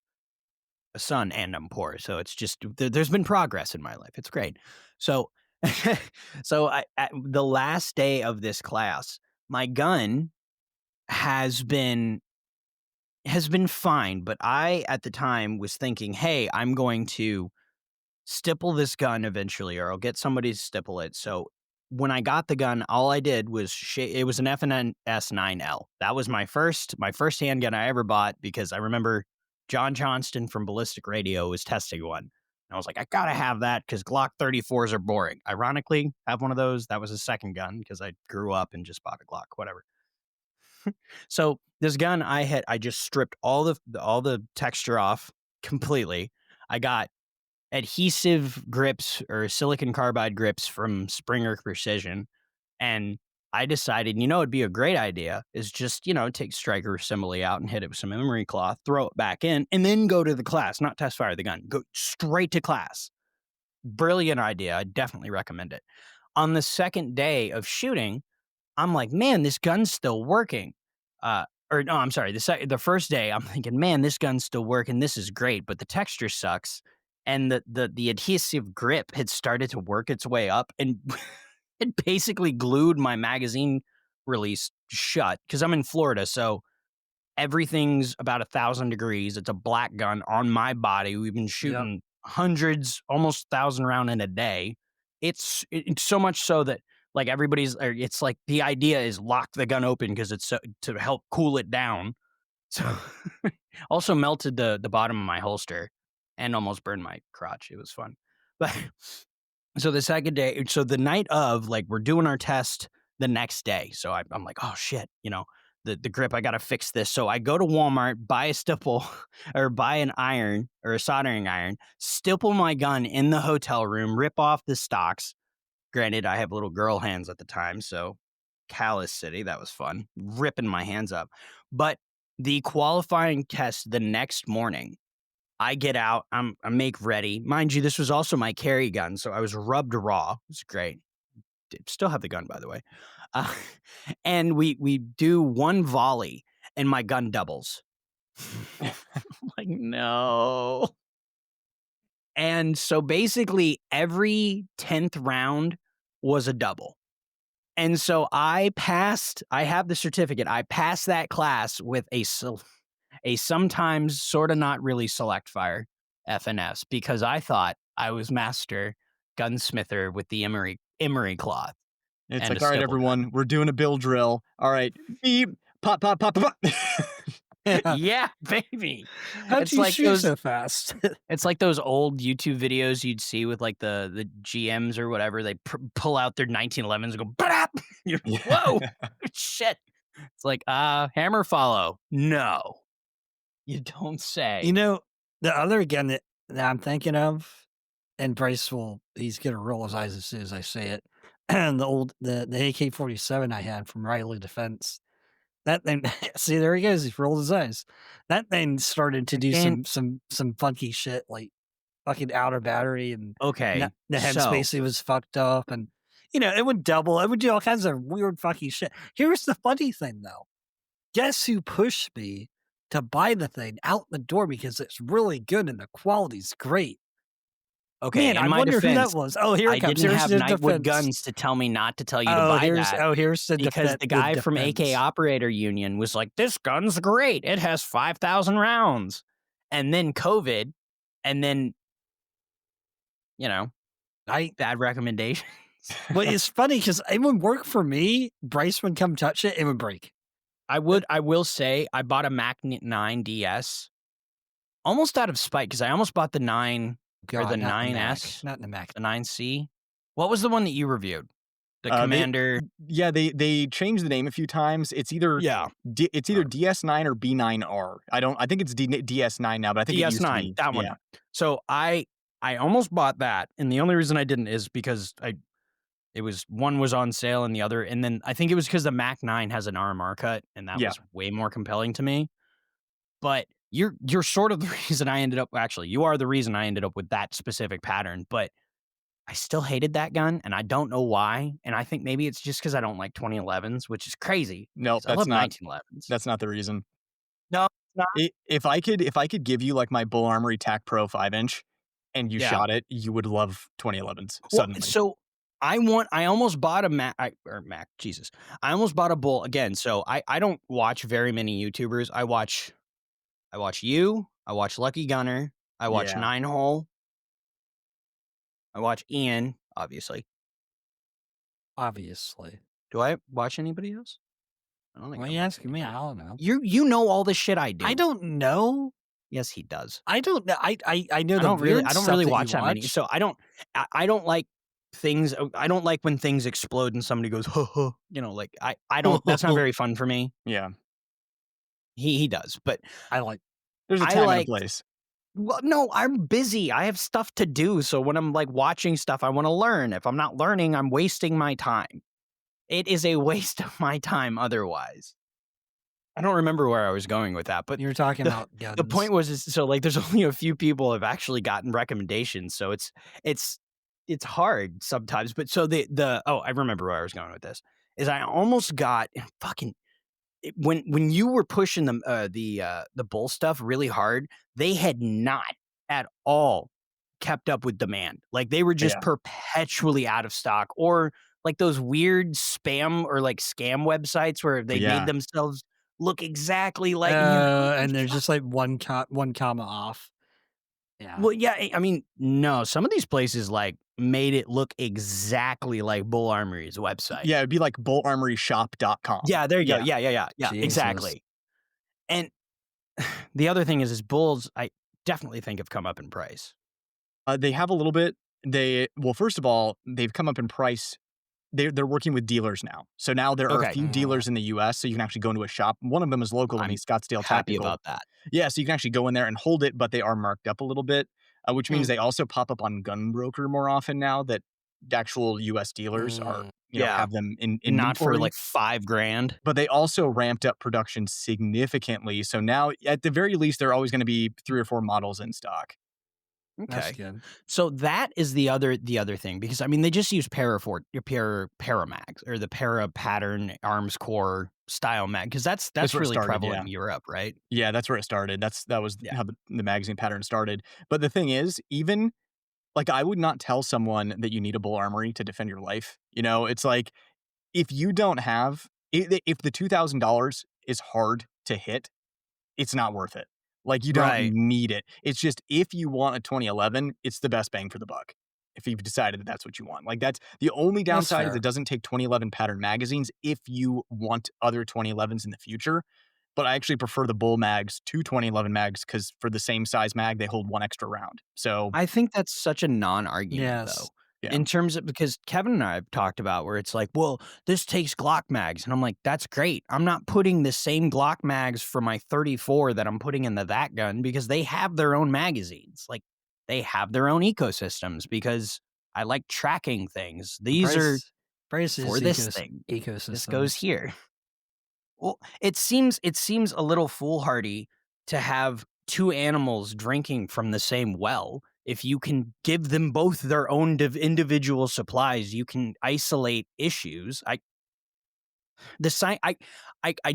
S1: a son and I'm poor, so it's just there's been progress in my life. It's great. So, at the last day of this class, my gun has been fine, but I at the time was thinking, hey, I'm going to stipple this gun eventually, or I'll get somebody to stipple it. So when I got the gun, all I did was it was an FNS-9L. That was my first handgun I ever bought, because I remember John Johnston from Ballistic Radio was testing one. And I was like, I gotta have that because Glock 34s are boring. Ironically, I have one of those. That was a second gun because I grew up and just bought a Glock, whatever. So this gun I just stripped all the texture off completely. I got adhesive grips or silicon carbide grips from Springer Precision. And I decided, it'd be a great idea is just, take striker assembly out and hit it with some emery cloth, throw it back in, and then go to the class, not test fire the gun, go straight to class. Brilliant idea. I definitely recommend it. On the second day of shooting, I'm like, man, this gun's still working. Or no, I'm sorry. The first day, I'm thinking, man, this gun's still working. This is great, but the texture sucks, and the adhesive grip had started to work its way up, and it basically glued my magazine release shut. Because I'm in Florida, so everything's about 1,000 degrees. It's a black gun on my body. We've been shooting hundreds, almost 1,000 round in a day. It's so much so that like it's like the idea is lock the gun open because it's to help cool it down. So also melted the bottom of my holster and almost burned my crotch. It was fun. But so the second day, so the night of, like, we're doing our test the next day. So I'm like, oh shit, the grip, I got to fix this. So I go to Walmart, buy a stipple or buy an iron or a soldering iron, stipple my gun in the hotel room, rip off the stocks. Granted, I have little girl hands at the time, so callous city, that was fun, ripping my hands up. But the qualifying test the next morning, I get out, I make ready. Mind you, this was also my carry gun, so I was rubbed raw. It was great. Still have the gun, by the way. Uh, and we do one volley, and my gun doubles. Like, no. And so basically every 10th round was a double. And so I have the certificate. I passed that class with a sometimes sort of not really select fire FNS, because I thought I was master gunsmither with the emery cloth.
S4: It's
S1: And
S4: like,
S1: a
S4: all right,
S1: stipple gun.
S4: everyone, we're doing a bill drill. All right, beep, pop, pop, pop, pop.
S1: Yeah, baby.
S3: How'd you shoot so fast?
S1: It's like those old YouTube videos you'd see with like the GMs or whatever. They pull out their 1911s and go, "Ba-dap!" You're, whoa, shit. It's like, hammer follow. No, you don't say.
S3: The other gun that I'm thinking of, and Bryce he's gonna roll his eyes as soon as I say it. And the AK-47 I had from Riley Defense. That thing, see, there he goes. He rolled his eyes. That thing started to do
S1: And
S3: some funky shit, like fucking outer battery, and
S1: okay,
S3: the
S1: so
S3: headspace was fucked up, and it would double. It would do all kinds of weird fucking shit. Here's the funny thing, though. Guess who pushed me to buy the thing out the door because it's really good and the quality's great.
S1: okay,
S3: Man,
S1: in
S3: I
S1: my
S3: wonder who that
S1: defense,
S3: was. Oh, here
S1: I
S3: it comes.
S1: didn't
S3: Here's
S1: have
S3: the
S1: Nightwood
S3: defense.
S1: guns to tell me not to tell you to buy that.
S3: Here's the
S1: because the guy from AK Operator Union was like, "This gun's great. It has 5,000 rounds." And then COVID, and then bad recommendations.
S3: Well, it's funny because it would work for me. Bryce would come touch it, it would break.
S1: I will say I bought a Mac 9 DS almost out of spite because I almost bought the 9 or the 9S,
S3: not the Mac,
S1: the 9C. What was the one that you reviewed? The Commander.
S4: They changed the name a few times. It's either DS9 or B9R. I think it's DS9 now, but I think
S1: DS9,
S4: it used to be
S1: that one. So I almost bought that, and the only reason I didn't is because one was on sale and the other, and then I think it was because the Mac 9 has an RMR cut, and that was way more compelling to me. But you're sort of the reason I ended up. Actually, you are the reason I ended up with that specific pattern, but I still hated that gun, and I don't know why. And I think maybe it's just because I don't like 2011s, which is crazy.
S4: No,
S1: I love 1911s.
S4: That's not the reason.
S1: No, it's not.
S4: If I could give you like my Bull Armory TAC Pro 5-inch, and you shot it, you would love 2011s suddenly.
S1: So I almost bought a Mac. I almost bought a Bull again. So I don't watch very many YouTubers. I watch you. I watch Lucky Gunner. I watch 9hole. I watch Ian, obviously.
S3: Obviously.
S1: Do I watch anybody else?
S3: I don't think. Why are you asking me? I don't know.
S1: You know all the shit I do.
S3: I don't know.
S1: Yes, he does.
S3: I don't know. I know
S1: I don't really watch that many. So I don't like things. I don't like when things explode and somebody goes, ho, ho. Like I don't. That's not very fun for me.
S4: Yeah.
S1: He does, but
S4: there's a time and a place.
S1: Well, no, I'm busy. I have stuff to do. So when I'm like watching stuff, I want to learn. If I'm not learning, I'm wasting my time. It is a waste of my time otherwise. I don't remember where I was going with that, but
S3: you were talking about guns.
S1: The point was, there's only a few people who have actually gotten recommendations. So it's hard sometimes. But so I remember where I was going with this is I almost got fucking. When you were pushing the Bull stuff really hard, they had not at all kept up with demand. Like they were just perpetually out of stock, or like those weird spam or like scam websites where they made themselves look exactly like.
S3: And there's just like one comma off. Yeah.
S1: Well, yeah. I mean, no. Some of these places like made it look exactly like Bull Armory's website.
S4: Yeah, it'd be like bullarmoryshop.com.
S1: Yeah, there you go. Yeah, exactly. And the other thing is Bulls, I definitely think have come up in price.
S4: They have a little bit. First of all, they've come up in price. They're working with dealers now. So now there are a few dealers in the U.S., so you can actually go into a shop. One of them is local to me, Scottsdale
S1: happy
S4: Tactical.
S1: About that.
S4: Yeah, so you can actually go in there and hold it, but they are marked up a little bit, which means they also pop up on Gunbroker more often now that actual U.S. dealers are, have them in
S1: not for like $5,000.
S4: But they also ramped up production significantly. So now, at the very least, there are always going to be 3 or 4 models in stock.
S1: Okay.
S3: That's good.
S1: So that is the other thing, because I mean they just use para mags or the para pattern arms core style mag, because that's really prevalent in Europe, right?
S4: Yeah, that's where it started. That was how the magazine pattern started. But the thing is, even like I would not tell someone that you need a Bull Armory to defend your life. It's like if you don't have if the $2,000 is hard to hit, it's not worth it. Like, you don't need it. It's just, if you want a 2011, it's the best bang for the buck. If you've decided that that's what you want. Like, that's the only downside is it doesn't take 2011 pattern magazines if you want other 2011s in the future. But I actually prefer the Bull mags to 2011 mags because for the same size mag, they hold 1 extra round. So
S1: I think that's such a non-argument, though.
S4: Yeah.
S1: In terms of, because Kevin and I have talked about where it's like, well, this takes Glock mags. And I'm like, that's great. I'm not putting the same Glock mags for my 34 that I'm putting into that gun, because they have their own magazines. Like, they have their own ecosystems, because I like tracking things. These are for this thing.
S3: Ecosystem.
S1: This goes here. Well, it seems a little foolhardy to have two animals drinking from the same well. If you can give them both their own individual supplies, you can isolate issues. I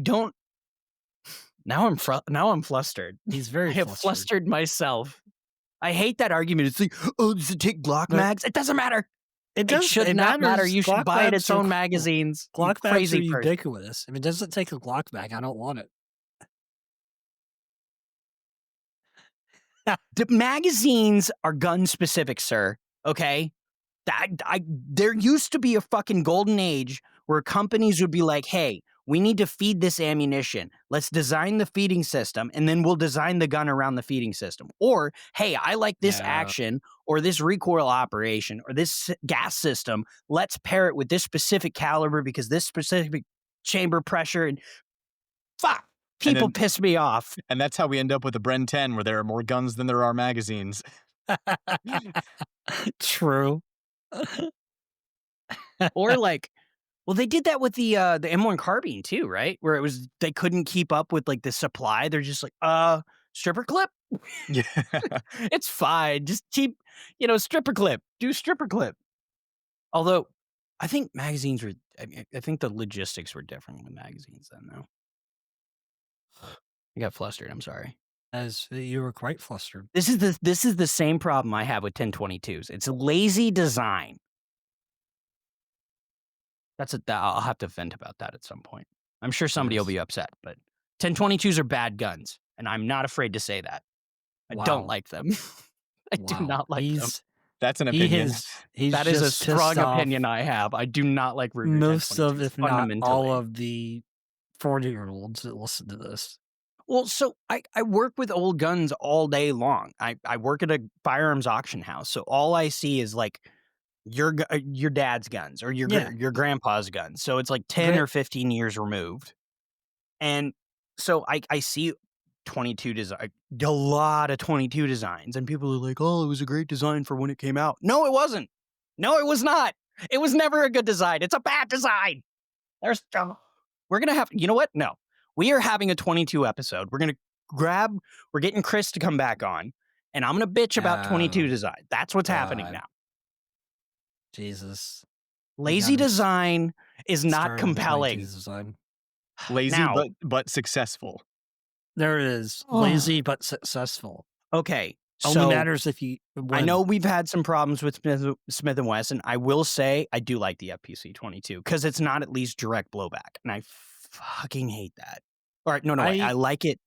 S1: don't. Now I'm flustered.
S3: He's very
S1: I have flustered myself. I hate that argument. It's like, oh, does it take Glock mags? It doesn't matter. It should not matter. You should buy its own magazines.
S3: Glock mags are
S1: Crazy person.
S3: ubiquitous. If it doesn't take a Glock mag, I don't want it.
S1: The magazines are gun specific, sir. Okay? There used to be a fucking golden age where companies would be like, hey, we need to feed this ammunition. Let's design the feeding system, and then we'll design the gun around the feeding system. Or, hey, I like this action or this recoil operation or this gas system. Let's pair it with this specific caliber because this specific chamber pressure and fuck. People piss me off.
S4: And that's how we end up with a Bren 10 where there are more guns than there are magazines.
S3: True.
S1: Or like, well, they did that with the M1 carbine too, right? Where it was they couldn't keep up with like the supply. They're just like, stripper clip?
S4: Yeah.
S1: It's fine. Just keep, stripper clip. Do stripper clip. Although I think magazines were I think the logistics were different with magazines then though. I got flustered, I'm sorry.
S3: As you were quite flustered.
S1: This is the same problem I have with 1022s. It's lazy design. I'll have to vent about that at some point. I'm sure somebody will be upset, but 1022s are bad guns, and I'm not afraid to say that. I don't like them. I do not like them.
S4: That's an opinion.
S1: That is a strong opinion I have. I do not like Ruger 1022s.
S3: Most of, if not all of the 40-year-olds that listen to this.
S1: Well, so I work with old guns all day long. I work at a firearms auction house, so all I see is like your dad's guns or your grandpa's guns. So it's like 10 or 15 years removed. And so I see 22 design, a lot of 22 designs, and people are like, "Oh, it was a great design for when it came out." No, it wasn't. No, it was not. It was never a good design. It's a bad design. We're going to have, you know what? No. We are having a 22 episode. We're getting Chris to come back on, and I'm going to bitch about 22 design. That's what's happening now.
S3: Jesus.
S1: Lazy design is not compelling.
S4: Lazy but successful.
S3: There it is. Lazy but successful.
S1: Okay.
S3: Only matters if you win.
S1: I know we've had some problems with Smith & Wesson. I will say I do like the FPC 22 because it's not at least direct blowback, and I fucking hate that. Or no, I like it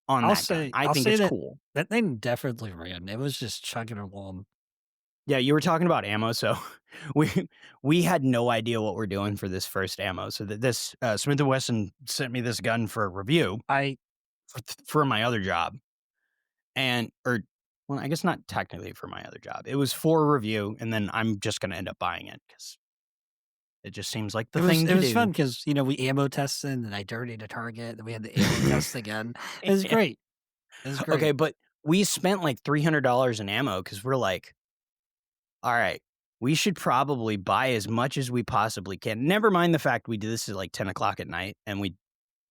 S1: on that gun. I think it's cool.
S3: That thing definitely ran. It was just chugging along.
S1: Yeah, you were talking about ammo, so we had no idea what we're doing for this first ammo. So that this Smith & Wesson sent me this gun for a review. For my other job, well, I guess not technically for my other job. It was for a review, and then I'm just going to end up buying it because it just seems like the thing to do.
S3: It was fun because, we ammo tested, and I dirtied a target, and we had the ammo test again. It was great.
S1: Okay, but we spent like $300 in ammo because we're like, all right, we should probably buy as much as we possibly can. Never mind the fact we did this at like 10 o'clock at night, and we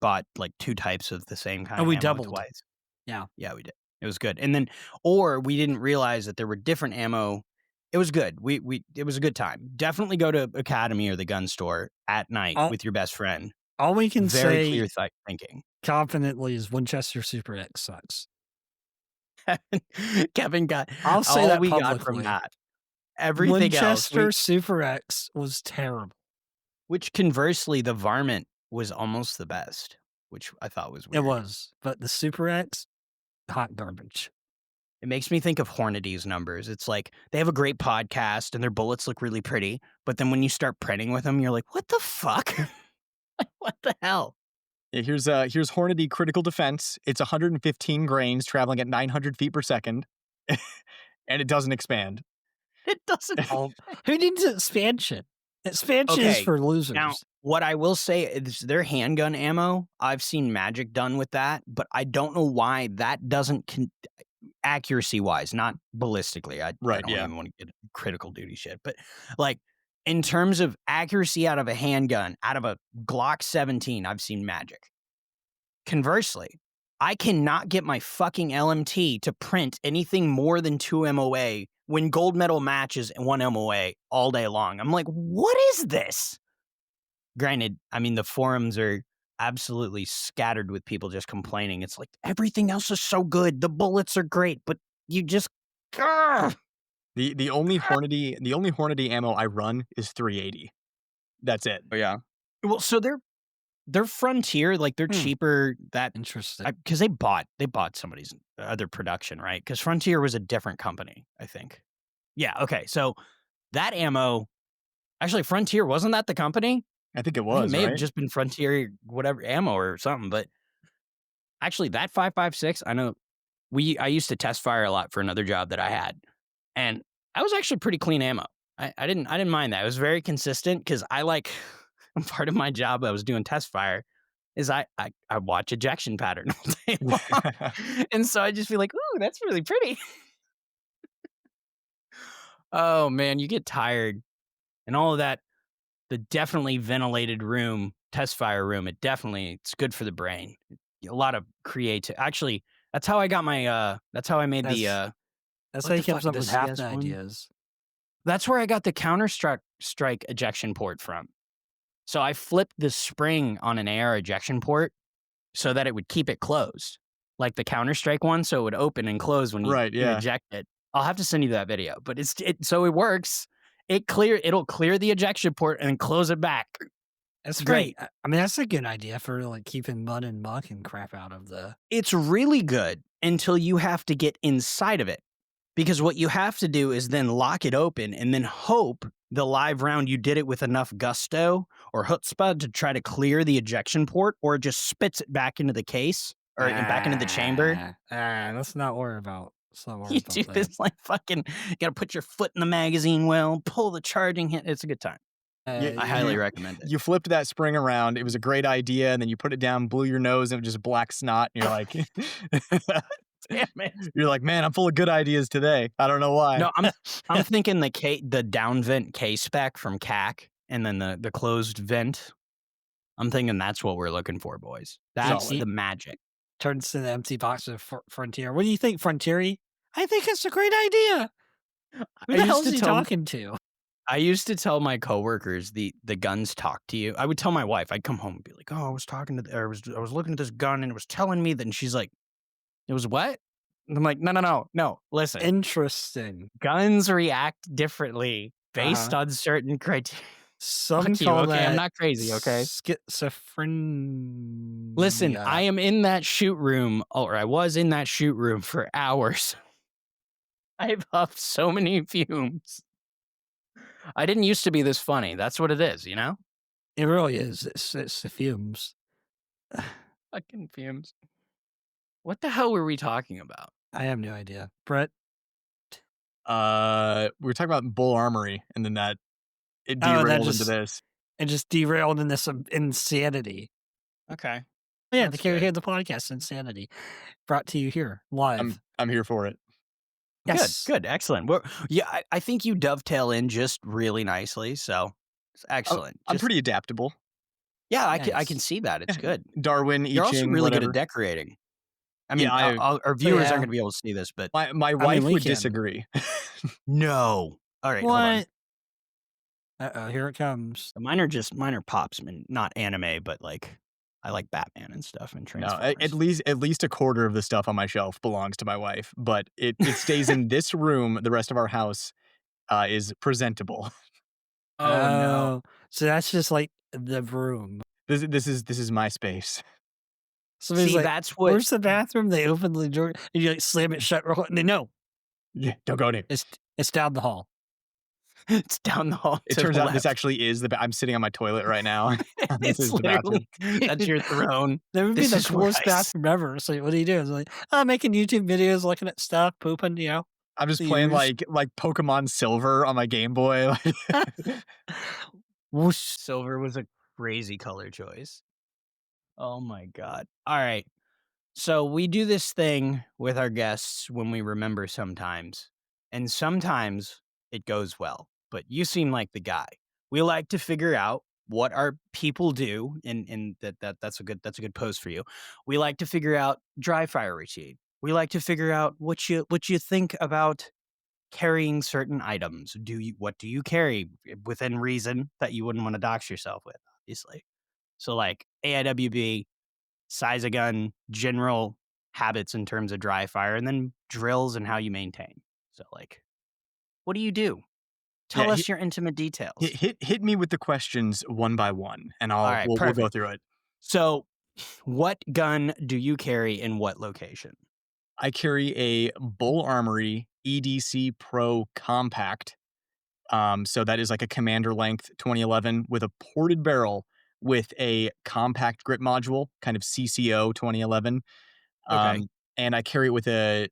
S1: bought like 2 types of the same kind of ammo.
S3: We doubled
S1: twice.
S3: Yeah,
S1: we did. It was good. And then, or we didn't realize that there were different ammo. It was good. It was a good time. Definitely go to Academy or the gun store at night with your best friend.
S3: All we can
S1: Very
S3: say
S1: clear thinking
S3: confidently is Winchester Super X sucks.
S1: Kevin got.
S3: I'll say
S1: all
S3: that
S1: we
S3: publicly.
S1: got from that. Everything
S3: Winchester
S1: else,
S3: Super X was terrible.
S1: Which conversely, the Varmint was almost the best, which I thought was weird.
S3: It was, but the Super X, hot garbage.
S1: It makes me think of Hornady's numbers. It's like they have a great podcast and their bullets look really pretty, but then when you start printing with them, you're like, what the fuck? What the hell?
S4: Yeah, here's Hornady Critical Defense. It's 115 grains traveling at 900 feet per second, and it doesn't expand.
S1: It doesn't.
S3: Who needs expansion? Expansion is for losers.
S1: Now, what I will say is their handgun ammo, I've seen magic done with that, but I don't know why that doesn't, accuracy-wise, not ballistically. I don't even want to get critical duty shit, but like in terms of accuracy out of a handgun, out of a Glock 17, I've seen magic. conversely, I cannot get my fucking LMT to print anything more than 2 MOA when gold medal matches 1 MOA all day long. I'm like, what is this? Granted, I mean, the forums are absolutely scattered with people just complaining. It's like, everything else is so good. The bullets are great, but you just...
S4: The only Hornady ammo I run is 380. That's it.
S1: Oh, yeah. Well, so they're Frontier, like they're cheaper. That
S3: interesting
S1: because they bought somebody's other production, right? Because Frontier was a different company, I think. Yeah. Okay. So that ammo, actually, Frontier wasn't that the company?
S4: I think it was.
S1: It may
S4: right?
S1: have just been Frontier, whatever ammo or something. But actually, that 5.56, I know I used to test fire a lot for another job that I had, and I was actually pretty clean ammo. I didn't mind that. It was very consistent because I like part of my job. I was doing test fire. Is I watch ejection pattern all day long. And so I just feel like, ooh, that's really pretty. Oh man, you get tired. And all of that, the definitely ventilated room, test fire room, it's good for the brain. A lot of creative. Actually, that's how I got my that's how I made
S3: that's
S1: what
S3: how you
S1: the
S3: kept
S1: fuck,
S3: up
S1: the
S3: with half
S1: CS
S3: the
S1: one?
S3: ideas.
S1: That's where I got the Counter-Strike ejection port from. So I flipped the spring on an AR ejection port so that it would keep it closed, like the Counter-Strike one, so it would open and close when you
S4: Right, yeah.
S1: eject it. I'll have to send you that video, but so it works. It'll clear the ejection port and then close it back.
S3: That's great. I mean, that's a good idea for like keeping mud and muck and crap out of the.
S1: It's really good until you have to get inside of it, because what you have to do is then lock it open and then hope the live round you did it with enough gusto or chutzpah to try to clear the ejection port, or it just spits it back into the case or back into the chamber.
S3: Let's not worry about.
S1: You do this like fucking, you gotta put your foot in the magazine well, pull the charging hit. It's a good time. I highly recommend it.
S4: You flipped that spring around. It was a great idea. And then you put it down, blew your nose, and it was just black snot. And you're like,
S1: damn it.
S4: You're like, man, I'm full of good ideas today. I don't know why.
S1: No, I'm thinking the down vent K spec from CAC and then the closed vent. I'm thinking that's what we're looking for, boys. That's the magic.
S3: Turns to the empty box of Frontier. What do you think, Frontier? I think it's a great idea. Who the hell is he talking to?
S1: I used to tell my coworkers the guns talk to you. I would tell my wife. I'd come home and be like, "Oh, I was talking to, I was looking at this gun and it was telling me that." And she's like, "It was what?" And I'm like, "No. Listen,
S3: interesting.
S1: Guns react differently based on certain criteria."
S3: Some call that.
S1: I'm not crazy. Okay,
S3: schizophrenia.
S1: Listen, I am in that shoot room, or I was in that shoot room for hours. I've huffed so many fumes. I didn't used to be this funny. That's what it is, you know?
S3: It really is. It's the fumes.
S1: Fucking fumes. What the hell were we talking about?
S3: I have no idea. Brett?
S4: We were talking about Bull Armory, and then it derailed into this.
S3: It just derailed in this insanity.
S1: Okay.
S3: Yeah, the Carry Hand the Podcast Insanity. Brought to you here, live.
S4: I'm here for it.
S3: Yes.
S1: Good, excellent. Well, yeah, I think you dovetail in just really nicely, so it's excellent.
S4: I'm pretty adaptable.
S1: Yeah, I can see that. It's good.
S4: Darwin,
S1: you're also really
S4: whatever.
S1: good at decorating. I mean, our viewers aren't going to be able to see this, but
S4: my wife would disagree.
S1: No. All right.
S3: What? Uh-oh, here it comes.
S1: Mine are pops, not anime, but like I like Batman and stuff and Transformers.
S4: No, at least a quarter of the stuff on my shelf belongs to my wife, but it stays in this room. The rest of our house is presentable.
S1: Oh no!
S3: So that's just like the room.
S4: This is my space.
S3: So see, like,
S1: that's what.
S3: Where's the bathroom? They open the door and you like slam it shut. And they know.
S4: Yeah, don't go in.
S3: It's down the hall.
S1: It's down the hall.
S4: It turns out this actually is I'm sitting on my toilet right now.
S1: This is literally that's your throne.
S3: That would be the coolest bathroom ever. So what do you do? It's like, making YouTube videos, looking at stuff, pooping. You know,
S4: I'm just playing like Pokemon Silver on my Game Boy.
S1: Whoosh, Silver was a crazy color choice. Oh my god! All right, so we do this thing with our guests when we remember sometimes, and sometimes it goes well. But you seem like the guy. We like to figure out what our people do, and that's a good post for you. We like to figure out dry fire routine. We like to figure out what you think about carrying certain items. What do you carry within reason that you wouldn't want to dox yourself with, obviously. So like AIWB, size of gun, general habits in terms of dry fire, and then drills and how you maintain. So like, what do you do?
S4: Yeah,
S1: Tell us your intimate details.
S4: hit me with the questions one by one, and
S1: All right,
S4: we'll go
S1: perfect.
S4: through it.
S1: So, what gun do you carry in what location?
S4: I carry a Bull Armory EDC Pro Compact. So that is like a commander length 2011 with a ported barrel with a compact grip module, kind of CCO 2011.
S1: Okay.
S4: And I carry it with a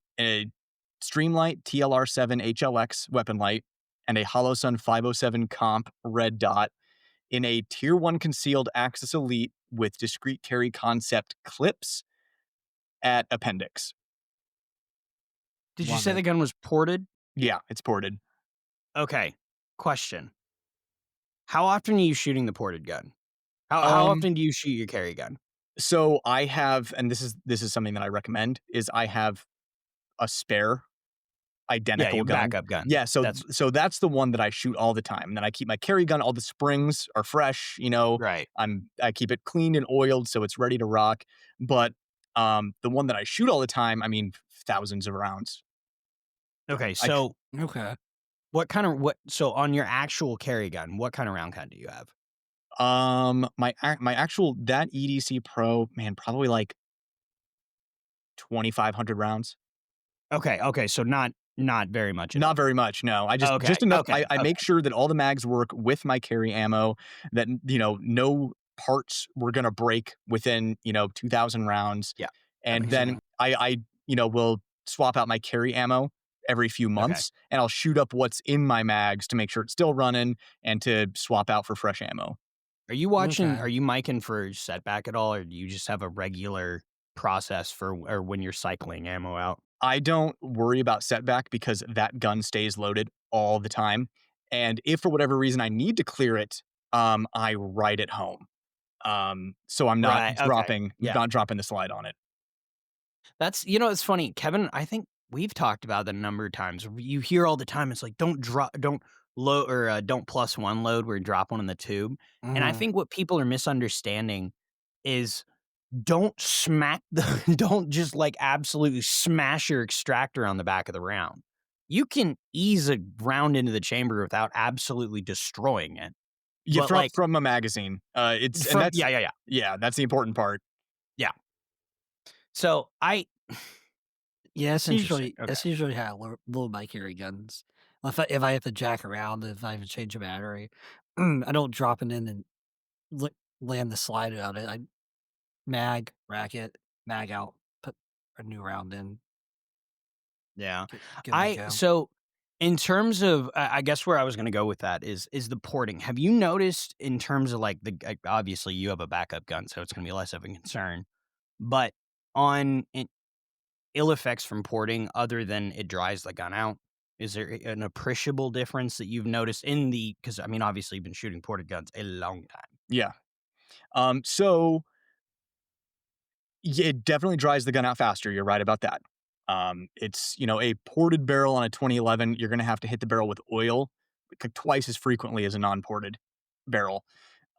S4: Streamlight TLR7 HLX weapon light and a HoloSun 507 comp red dot in a tier 1 concealed Axis Elite with discrete carry concept clips at appendix.
S1: Did you
S3: Love
S1: say
S3: it.
S1: the gun was ported?
S4: Yeah, it's ported.
S1: Okay. Question. How often are you shooting the ported gun? How
S4: Um,
S1: often do you shoot your carry gun?
S4: so I have, and this is something that I recommend, is I have a spare
S1: Yeah,
S4: identical
S1: your
S4: gun.
S1: backup gun.
S4: Yeah, so that's the one that I shoot all the time. And then I keep my carry gun, all the springs are fresh,
S1: right.
S4: I keep it cleaned and oiled so it's ready to rock. But the one that I shoot all the time, I mean thousands of rounds.
S1: Okay,
S4: I
S1: so
S3: Okay.
S1: so on your actual carry gun, what kind of round count do you have?
S4: my actual that EDC Pro, man, probably like 2,500 rounds.
S1: Okay, so not very much at
S4: Not
S1: all.
S4: very much, no. I
S1: Okay,
S4: just enough.
S1: okay,
S4: I
S1: okay.
S4: make sure that all the mags work with my carry ammo, that, no parts were gonna break within, 2,000 rounds.
S1: Yeah, that
S4: And
S1: makes sense.
S4: then I will swap out my carry ammo every few
S1: Okay.
S4: months, and I'll shoot up what's in my mags to make sure it's still running and to swap out for fresh ammo.
S1: Are you
S3: Okay.
S1: micing for setback at all, or do you just have a regular process for or when you're cycling ammo out?
S4: I don't worry about setback because that gun stays loaded all the time. And if for whatever reason I need to clear it, I ride it home. So I'm
S1: Right, okay. Yeah.
S4: not dropping the slide on it.
S1: That's it's funny, Kevin, I think we've talked about that a number of times. You hear all the time, it's like, don't load or don't plus one load where you drop one in the tube. And I
S3: Mhm.
S1: think what people are misunderstanding is don't smack the don't just like absolutely smash your extractor on the back of the round. You can ease a round into the chamber without absolutely destroying it.
S4: Yeah,
S1: But like
S4: from a magazine. It's and
S1: from
S4: that's yeah, that's the important part.
S1: yeah. So
S3: Yeah,
S1: it's interesting. Okay.
S3: that's usually how I load my carry guns. If I have to jack around, if I have to change a battery, I don't drop it in and li land the slide on it. I rack it, mag out, put a new round in,
S1: Yeah.
S3: give it a go.
S1: So in terms of I guess where I was gonna go with that is the porting. Have you noticed in terms of like obviously you have a backup gun, so it's gonna be less of a concern. But on ill effects from porting other than it dries the gun out? Is there an appreciable difference that you've noticed in because I mean, obviously you've been shooting ported guns a long time.
S4: Yeah. So yeah, it definitely dries the gun out faster. You're right about that. It's, a ported barrel on a 2011, you're gonna have to hit the barrel with oil twice as frequently as a non-ported barrel.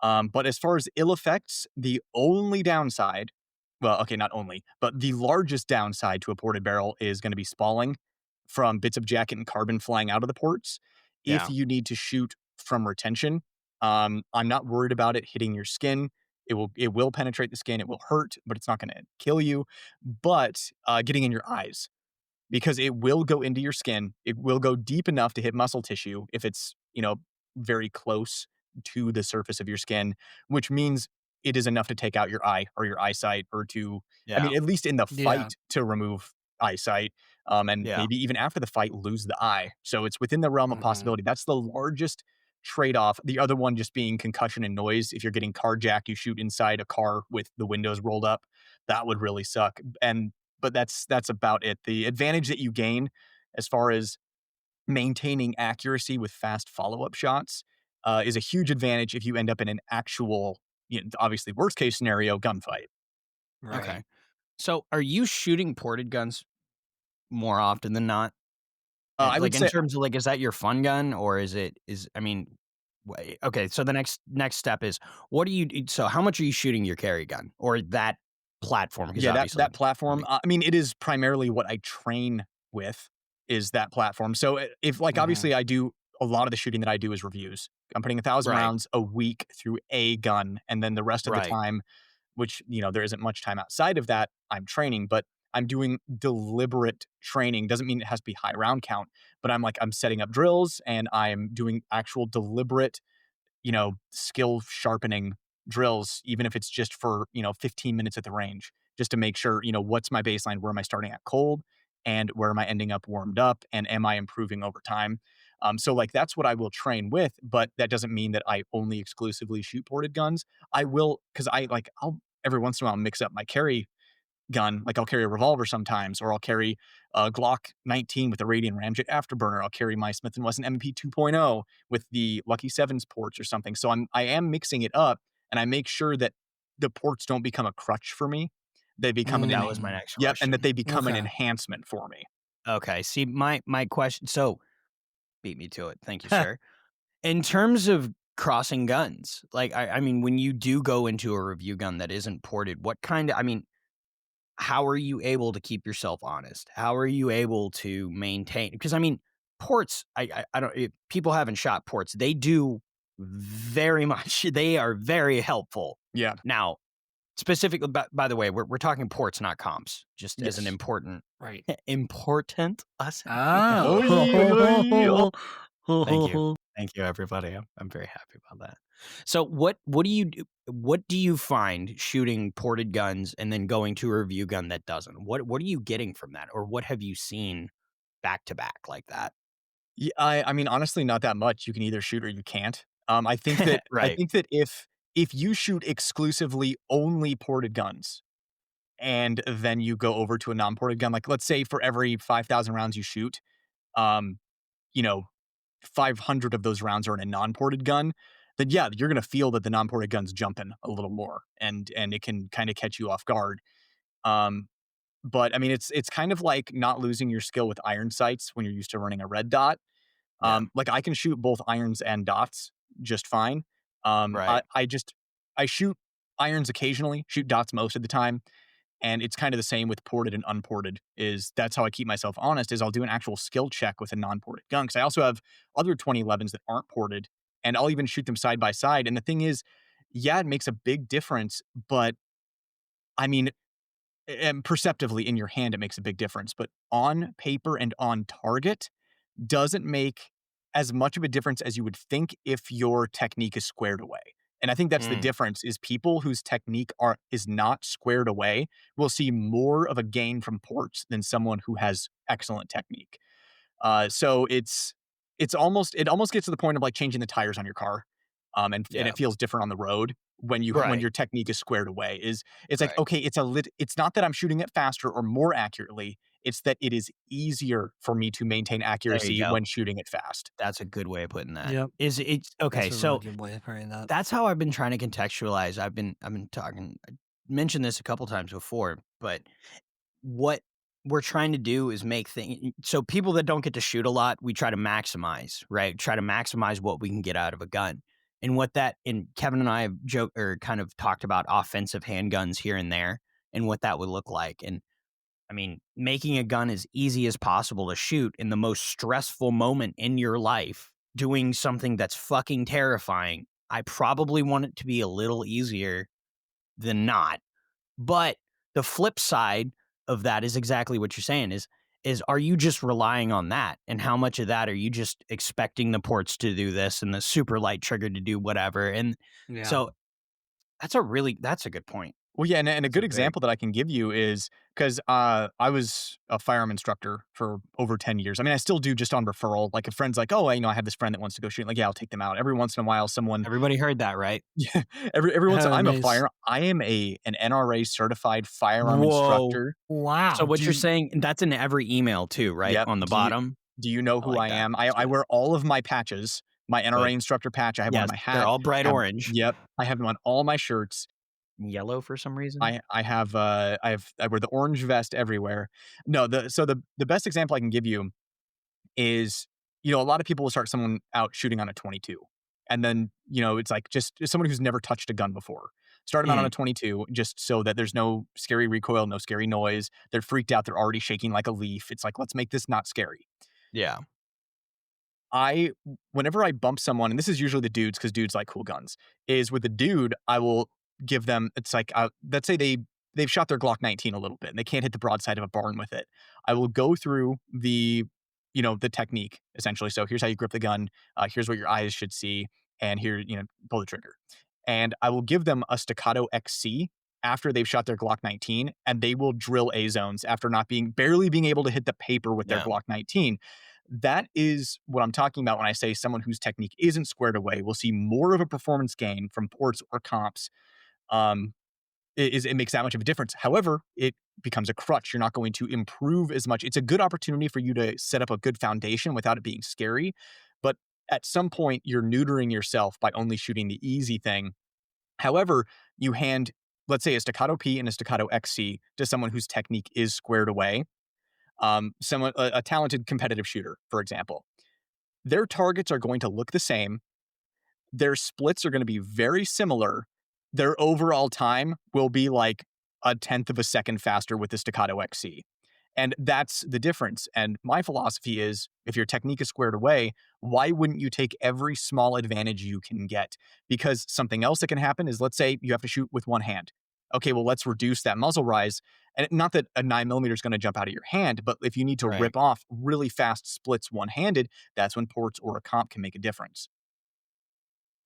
S4: But as far as ill effects, the only downside, well, okay, not only, but the largest downside to a ported barrel is going to be spalling from bits of jacket and carbon flying out of the ports. If
S1: Yeah.
S4: you need to shoot from retention, I'm not worried about it hitting your skin. It will penetrate the skin. It will hurt, but it's not going to kill you. But getting in your eyes, because it will go into your skin. It will go deep enough to hit muscle tissue if it's, very close to the surface of your skin, which means it is enough to take out your eye or your eyesight or I
S1: Yeah.
S4: mean, at least in the
S3: Yeah.
S4: fight to remove eyesight, and
S1: Yeah.
S4: maybe even after the fight, lose the eye. So it's within the realm of
S3: Mhm.
S4: possibility. That's the largest trade off. The other one just being concussion and noise. If you're getting carjacked, you shoot inside a car with the windows rolled up. That would really suck. But that's about it. The advantage that you gain as far as maintaining accuracy with fast follow-up shots is a huge advantage if you end up in an actual, obviously worst case scenario, gunfight.
S3: Right.
S1: Okay. So are you shooting ported guns more often than not?
S4: I would
S1: Like, in
S4: say,
S1: terms of, like, is that your fun gun or I mean, okay, so the next step is what do you so how much are you shooting your carry gun or that platform? Because
S4: yeah, that
S1: obviously
S4: that platform. I mean, it is primarily what I train with is that platform. So if like
S3: Mhm.
S4: obviously I do a lot of the shooting that I do is reviews. I'm putting 1,000
S1: right,
S4: rounds a week through a gun, and then the rest of the
S1: right.
S4: time, which there isn't much time outside of that, I'm training, but I'm doing deliberate training. Doesn't mean it has to be high round count, but I'm setting up drills and I'm doing actual deliberate, skill sharpening drills, even if it's just for, 15 minutes at the range, just to make sure, what's my baseline? Where am I starting at cold? And where am I ending up warmed up? And am I improving over time? So like that's what I will train with, but that doesn't mean that I only exclusively shoot ported guns. I will, because I'll every once in a while mix up my carry gun. Like I'll carry a revolver sometimes, or I'll carry a Glock 19 with a Radian Ramjet afterburner. I'll carry my Smith & Wesson MP 2.0 with the Lucky Sevens ports or something. So I am mixing it up, and I make sure that the ports don't become a crutch for me. They become
S1: That was my next
S4: yep, and that
S1: question.
S4: they become an
S3: Okay.
S4: enhancement for me.
S1: Okay, see, my question so beat me to it. Thank you, sir. In terms of crossing guns, like, I mean, when you do go into a review gun that isn't ported, I mean, how are you able to keep yourself honest? How are you able to maintain? Because I mean, ports, I don't, if people haven't shot ports, they do very much, they are very helpful.
S4: Yeah.
S1: Now, specifically, by the way, we're talking ports, not comps, just as an
S4: Yes.
S1: important,
S3: Right.
S1: important lesson.
S4: Oy, oy, oy, oh.
S1: Thank you. Thank you, everybody. I'm very happy about that. So what do you do? What do you find shooting ported guns and then going to a review gun that doesn't? What are you getting from that, or what have you seen back to back like that?
S4: Yeah, I mean, honestly, not that much. You can either shoot or you can't. I think that
S1: Right.
S4: if you shoot exclusively only ported guns, and then you go over to a non-ported gun, like let's say for every 5,000 rounds you shoot, um, you know, 500 of those rounds are in a non-ported gun, then yeah, you're gonna feel that the non-ported gun's jumping a little more, and it can kind of catch you off guard. Um, but I mean, it's kind of like not losing your skill with iron sights when you're used to running a red dot.
S1: Yeah.
S4: Like I can shoot both irons and dots just fine.
S1: Right.
S4: I shoot irons occasionally, shoot dots most of the time, and it's kind of the same with ported and unported. That's how I keep myself honest. Is I'll do an actual skill check with a non-ported gun because I also have other 2011s that aren't ported, and I'll even shoot them side by side. And the thing is, yeah, it makes a big difference, but I mean, and perceptively in your hand, it makes a big difference. But on paper and on target, doesn't make as much of a difference as you would think if your technique is squared away. And I think that's the
S1: Mm,
S4: difference is people whose technique is not squared away will see more of a gain from ports than someone who has excellent technique. So it almost gets to the point of like changing the tires on your car. And
S1: yeah.
S4: it feels different on the road when
S1: Right.
S4: your technique is squared away. It's like,
S1: Right.
S4: okay, it's not that I'm shooting it faster or more accurately. It's that it is easier for me to maintain
S1: There you
S4: accuracy
S1: go.
S4: when shooting it fast.
S1: That's a good way of putting that.
S3: Yep.
S1: Is it's okay?
S3: That's a really
S1: So
S3: good way of putting that.
S1: that's how I've been trying to contextualize. I've been talking. I mentioned this a couple times before, but what we're trying to do is make things so people that don't get to shoot a lot, we try to maximize, right? Try to maximize what we can get out of a gun. And what that and Kevin and I have joked or kind of talked about offensive handguns here and there and what that would look like. And I mean, making a gun as easy as possible to shoot in the most stressful moment in your life, doing something that's fucking terrifying. I probably want it to be a little easier than not. But the flip side of that is exactly what you're saying is are you just relying on that? And how much of that are you just expecting the ports to do this and the super light trigger to do whatever? And
S3: Yeah.
S1: so that's a good point.
S4: Well, yeah, and a
S1: That's a
S4: good
S1: very
S4: example that I can give you is because I was a firearm instructor for over 10 years. I mean, I still do just on referral. Like a friend's like, oh, I have this friend that wants to go shoot. Like, yeah, I'll take them out. Every once in a while, someone,
S1: everybody heard that, right?
S4: yeah, every once in,
S3: Nice.
S4: I am an NRA certified firearm
S1: Whoa.
S4: instructor.
S1: So
S3: Wow.
S1: what you're saying, that's in every email too, right?
S4: Yep.
S1: On the bottom?
S4: Do you know
S1: I
S4: who
S1: like
S4: I
S1: that.
S4: am?
S1: That's
S4: I
S1: good.
S4: wear all of my patches My NRA instructor patch, I have one on
S1: Yes,
S4: my hat.
S1: they're all bright orange.
S4: Yep, I have them on all my shirts.
S1: Yellow for some reason?
S4: I wear the orange vest everywhere. No, the best example I can give you is, a lot of people will start someone out shooting on a 22. And then, it's like just someone who's never touched a gun before. Start them out on a 22 just so that there's no scary recoil, no scary noise. They're freaked out. They're already shaking like a leaf. It's like, let's make this not scary.
S1: Yeah.
S4: Whenever I bump someone, and this is usually the dudes because dudes like cool guns, is with the dude, I will give them, it's like, let's say they've shot their Glock 19 a little bit and they can't hit the broadside of a barn with it. I will go through the technique essentially. So here's how you grip the gun. Here's what your eyes should see. And here, pull the trigger. And I will give them a staccato XC after they've shot their Glock 19, and they will drill A zones after barely being able to hit the paper with their Glock 19. That is what I'm talking about when I say someone whose technique isn't squared away will see more of a performance gain from ports or comps. It makes that much of a difference. However, it becomes a crutch. You're not going to improve as much. It's a good opportunity for you to set up a good foundation without it being scary. But at some point, you're neutering yourself by only shooting the easy thing. However, you hand, let's say, a staccato P and a staccato XC to someone whose technique is squared away. A talented competitive shooter, for example. Their targets are going to look the same. Their splits are going to be very similar. Their overall time will be like 1/10 of a second faster with the staccato XC. And that's the difference. And my philosophy is, if your technique is squared away, why wouldn't you take every small advantage you can get? Because something else that can happen is, let's say you have to shoot with one hand. Okay, well, let's reduce that muzzle rise. And not that a 9mm is going to jump out of your hand, but if you need to rip off really fast splits one-handed, that's when ports or a comp can make a difference.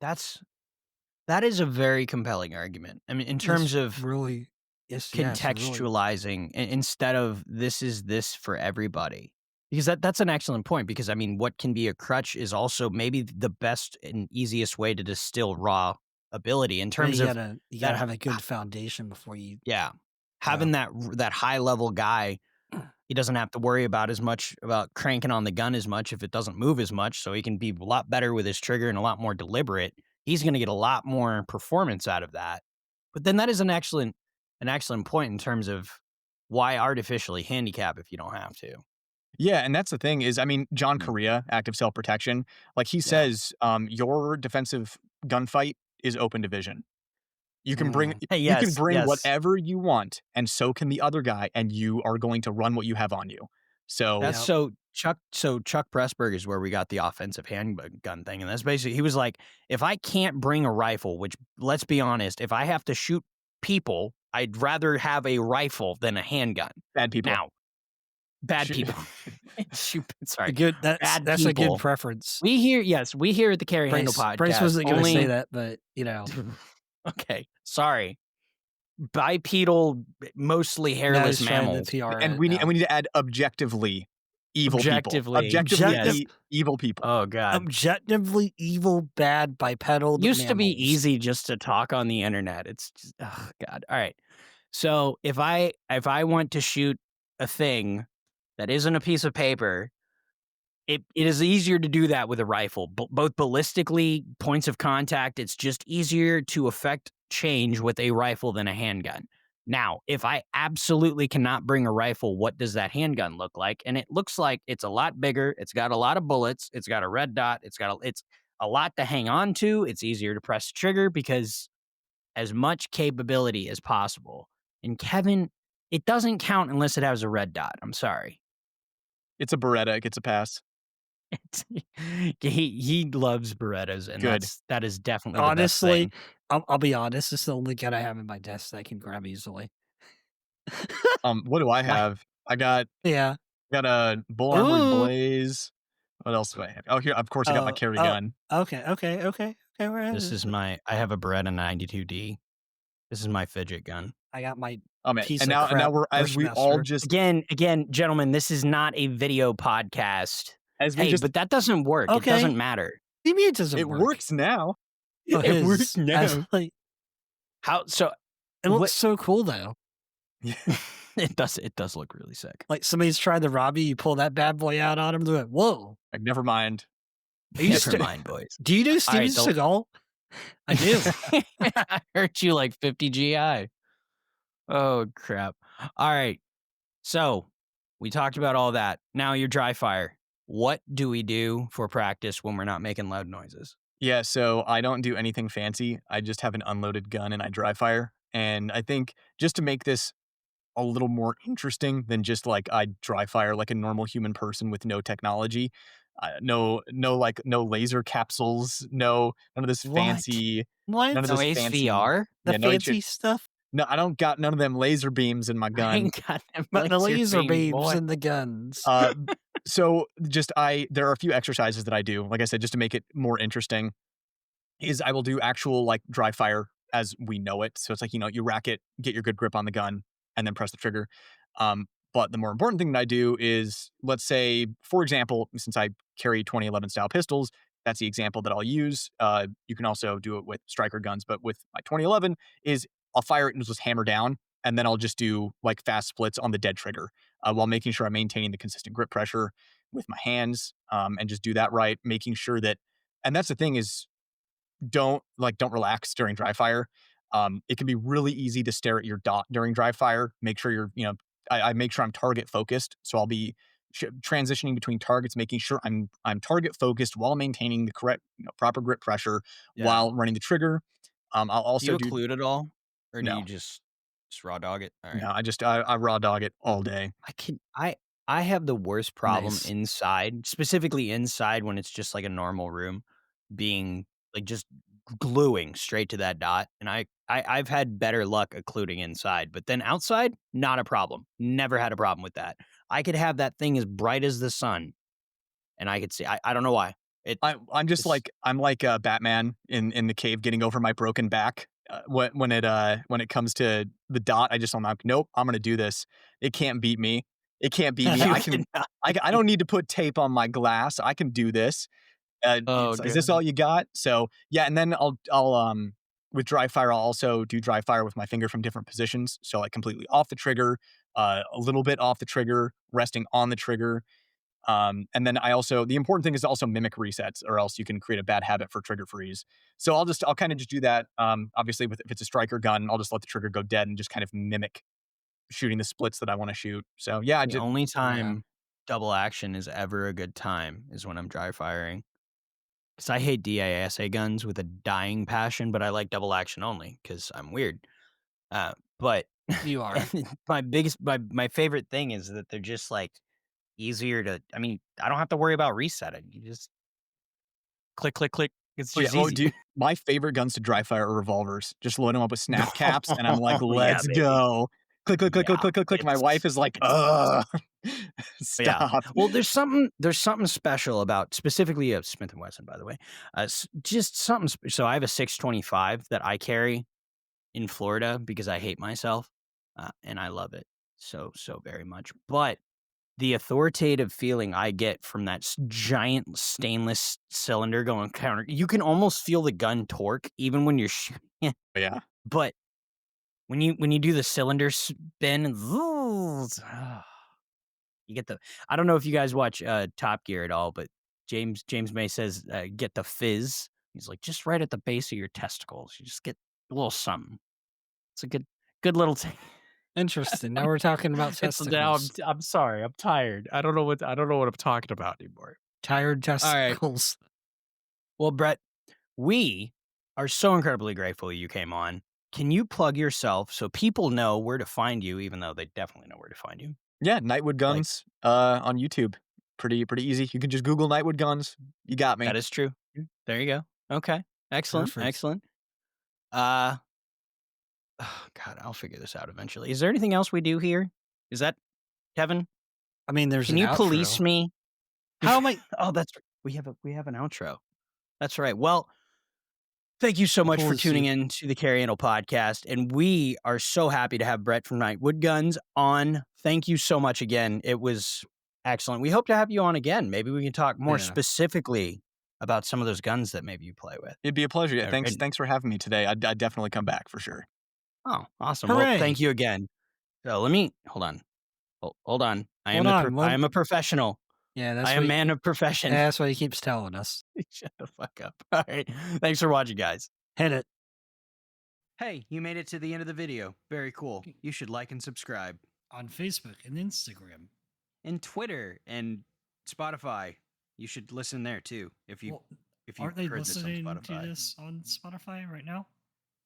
S1: That is a very compelling argument. I mean, in terms of
S3: really
S1: contextualizing instead of this is this for everybody. Because that's an excellent point, because I mean, what can be a crutch is also maybe the best and easiest way to distill raw ability in terms of
S3: you gotta have a good foundation before you
S1: having that high level guy. He doesn't have to worry about as much about cranking on the gun as much if it doesn't move as much, so he can be a lot better with his trigger and a lot more deliberate. He's going to get a lot more performance out of that. But then that is an excellent point in terms of why artificially handicap if you don't have to.
S4: Yeah, and that's the thing is, I mean, John Correa, active self-protection, like he says, your defensive gunfight is open division. You can bring whatever you want, and so can the other guy, and you are going to run what you have on you. So
S1: that's Chuck Pressburg is where we got the offensive handgun thing, and that's basically, he was like, if I can't bring a rifle, which, let's be honest, if I have to shoot people, I'd rather have a rifle than a handgun.
S4: Bad people.
S1: Now, bad people. Sorry.
S3: That's a good preference.
S1: We hear at the Carry Handle podcast.
S3: Bryce wasn't going to say that, but
S1: Okay, sorry. Bipedal, mostly hairless mammals,
S4: and we need to add objectively evil people. Objectively evil people.
S1: Oh god,
S3: objectively evil, bad bipedal.
S1: Used
S3: mammals.
S1: To be easy just to talk on the internet. It's just, oh god. All right. So if I want to shoot a thing that isn't a piece of paper, it is easier to do that with a rifle. Both ballistically, points of contact, it's just easier to affect change with a rifle than a handgun. Now, if I absolutely cannot bring a rifle, what does that handgun look like? And it looks like it's a lot bigger. It's got a lot of bullets. It's got a red dot. It's a lot to hang on to. It's easier to press the trigger because as much capability as possible. And Kevin, it doesn't count unless it has a red dot. I'm sorry.
S4: It's a Beretta. It gets a pass.
S1: He loves Berettas, and that is definitely
S3: honestly.
S1: The best
S3: thing. I'll be honest. It's the only gun I have in my desk that I can grab easily.
S4: What do I have? I got a bull armored blaze. What else do I have? Oh, here, of course, I got my carry gun.
S3: Okay.
S1: This is I have a Beretta 92D. This is my fidget gun.
S3: I got my
S4: piece and now we're as we all just
S1: again, gentlemen. This is not a video podcast. But that doesn't work. Okay. It doesn't matter.
S3: What do you mean it doesn't work?
S4: It works now.
S3: It works now.
S1: How so?
S3: It looks so cool though.
S1: Yeah. It does look really sick.
S3: Like somebody's trying to rob you, you pull that bad boy out on him, they're like, whoa.
S4: Like, never mind.
S1: Never mind, boys.
S3: Do you know
S1: All
S3: Steven
S1: right,
S3: Seagal? I do.
S1: I hurt you like 50 GI. Oh, crap. All right. So we talked about all that. Now you're dry fire. What do we do for practice when we're not making loud noises?
S4: Yeah, so I don't do anything fancy. I just have an unloaded gun and I dry fire. And I think just to make this a little more interesting than just like I dry fire like a normal human person with no technology, no laser capsules, none of this
S3: What?
S4: fancy,
S3: What?
S4: none of
S1: No
S4: this
S1: Ace
S4: fancy.
S1: VR?
S3: The
S4: Yeah, no,
S3: fancy stuff?
S4: no, I don't got none of them laser beams in my
S1: I
S4: gun.
S1: ain't got them
S3: The laser
S1: beams,
S3: beams
S1: boy.
S3: and the guns.
S4: Uh, so there are a few exercises that I do, like I said, just to make it more interesting. Is I will do actual like dry fire as we know it. So it's like, you rack it, get your good grip on the gun, and then press the trigger. But the more important thing that I do is, let's say, for example, since I carry 2011 style pistols, that's the example that I'll use. You can also do it with striker guns, but with my 2011 is I'll fire it and just hammer down, and then I'll just do like fast splits on the dead trigger while making sure I'm maintaining the consistent grip pressure with my hands, and just do that right, making sure that. And that's the thing is don't relax during dry fire. It can be really easy to stare at your dot during dry fire. Make sure I make sure I'm target focused. So I'll be transitioning between targets, making sure I'm target focused while maintaining the correct, proper grip pressure while running the trigger. I'll
S1: Do you
S4: also
S1: occlude it all? Or do
S4: no,
S1: you just raw dog it? All right.
S4: no, I raw dog it all day.
S1: I have the worst problem
S3: Nice.
S1: inside, specifically inside when it's just like a normal room, being like just gluing straight to that dot. And I've had better luck occluding inside, but then outside, not a problem. Never had a problem with that. I could have that thing as bright as the sun, and I could see. I don't know why.
S4: I'm just
S1: It's
S4: I'm like Batman in the cave getting over my broken back. When it comes to the dot, I'm like, nope, I'm gonna do this. It can't beat me. It can't beat me.
S1: you
S4: I can.
S1: cannot-
S4: I don't need to put tape on my glass. I can do this.
S1: Oh
S4: Is this
S1: god.
S4: all you got? So yeah, and then I'll with dry fire, I'll also do dry fire with my finger from different positions. So like completely off the trigger, a little bit off the trigger, resting on the trigger. And then the important thing is to also mimic resets, or else you can create a bad habit for trigger freeze. So I'll kind of just do that. Obviously, if it's a striker gun, I'll just let the trigger go dead and just kind of mimic shooting the splits that I want to shoot. So yeah,
S1: The only time double action is ever a good time is when I'm dry firing. Because I hate DASA guns with a dying passion, but I like double action only because I'm weird. But
S3: You are.
S1: my favorite thing is that they're just like easier to. I mean, I don't have to worry about resetting. You just click, click, click. It's
S4: Oh, yeah.
S1: just
S4: Oh,
S1: easy.
S4: my favorite guns to dry fire are revolvers. Just load them up with snap caps, and I'm like,
S1: Oh, yeah,
S4: let's
S1: baby.
S4: go. Click, click, click, click,
S1: Yeah,
S4: click, click, click. My
S1: it's
S4: wife is like,
S1: it's awesome. Yeah.
S4: stop.
S1: Well, there's something special about specifically a Smith and Wesson, by the way. Just something. So I have a 625 that I carry in Florida because I hate myself, and I love it so very much. But the authoritative feeling I get from that giant stainless cylinder going counter, you can almost feel the gun torque even when you're shooting it.
S4: Yeah.
S1: But when you do the cylinder spin, you get the. I don't know if you guys watch Top Gear at all, but James May says get the fizz. He's like just right at the base of your testicles. You just get a little something. It's a good little thing.
S3: Interesting. Now we're talking about
S1: It's now
S3: testicles.
S1: I'm sorry. I'm tired. I don't know what I'm talking about anymore.
S3: Tired
S1: All right.
S3: testicles.
S1: Well, Brett, we are so incredibly grateful you came on. Can you plug yourself so people know where to find you, even though they definitely know where to find you?
S4: Yeah, Nightwood Guns on YouTube. Pretty easy. You can just Google Nightwood Guns. You got me.
S1: That is true. There you go. Okay. Excellent.
S3: Perfect.
S1: Excellent. Oh, God, I'll figure this out eventually. Is there anything else we do here? Is that Kevin?
S3: I mean, there's
S1: Can
S3: an
S1: you
S3: outro.
S1: police me? How am I? Oh, that's we have an outro. That's right. Well, thank you so much for
S3: Police
S1: tuning
S3: you.
S1: in to the Carry Handle podcast, and we are so happy to have Brett from Nightwood Guns on. Thank you so much again. It was excellent. We hope to have you on again. Maybe we can talk more specifically about some of those guns that maybe you play with.
S4: It'd be a pleasure. Yeah, thanks for having me today. I'd definitely come back for sure.
S1: Oh, awesome.
S3: Hooray.
S1: Well, thank you again. So let me hold on. Hold on. I am a professional.
S3: Yeah,
S1: I am a man of profession.
S3: That's what he keeps telling us.
S1: Shut the fuck up. All right. Thanks for watching, guys.
S3: Hit it.
S1: Hey, you made it to the end of the video. Very cool. You should like and subscribe.
S3: On Facebook and Instagram.
S1: And Twitter and Spotify. You should listen there too. If you
S3: aren't they
S1: heard
S3: listening
S1: this on
S3: to this on Spotify right now?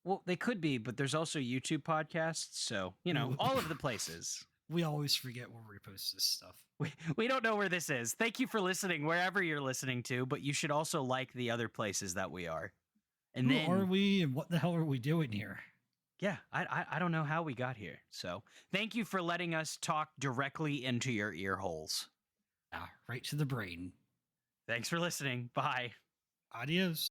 S1: Well, they could be, but there's also YouTube podcasts, so all of the places.
S3: We always forget where we post this stuff.
S1: We don't know where this is. Thank you for listening wherever you're listening to, but you should also like the other places that we are. And
S3: Who are we, and what the hell are we doing here?
S1: Yeah, I don't know how we got here. So thank you for letting us talk directly into your ear holes.
S3: Right to the brain.
S1: Thanks for listening. Bye.
S3: Adios.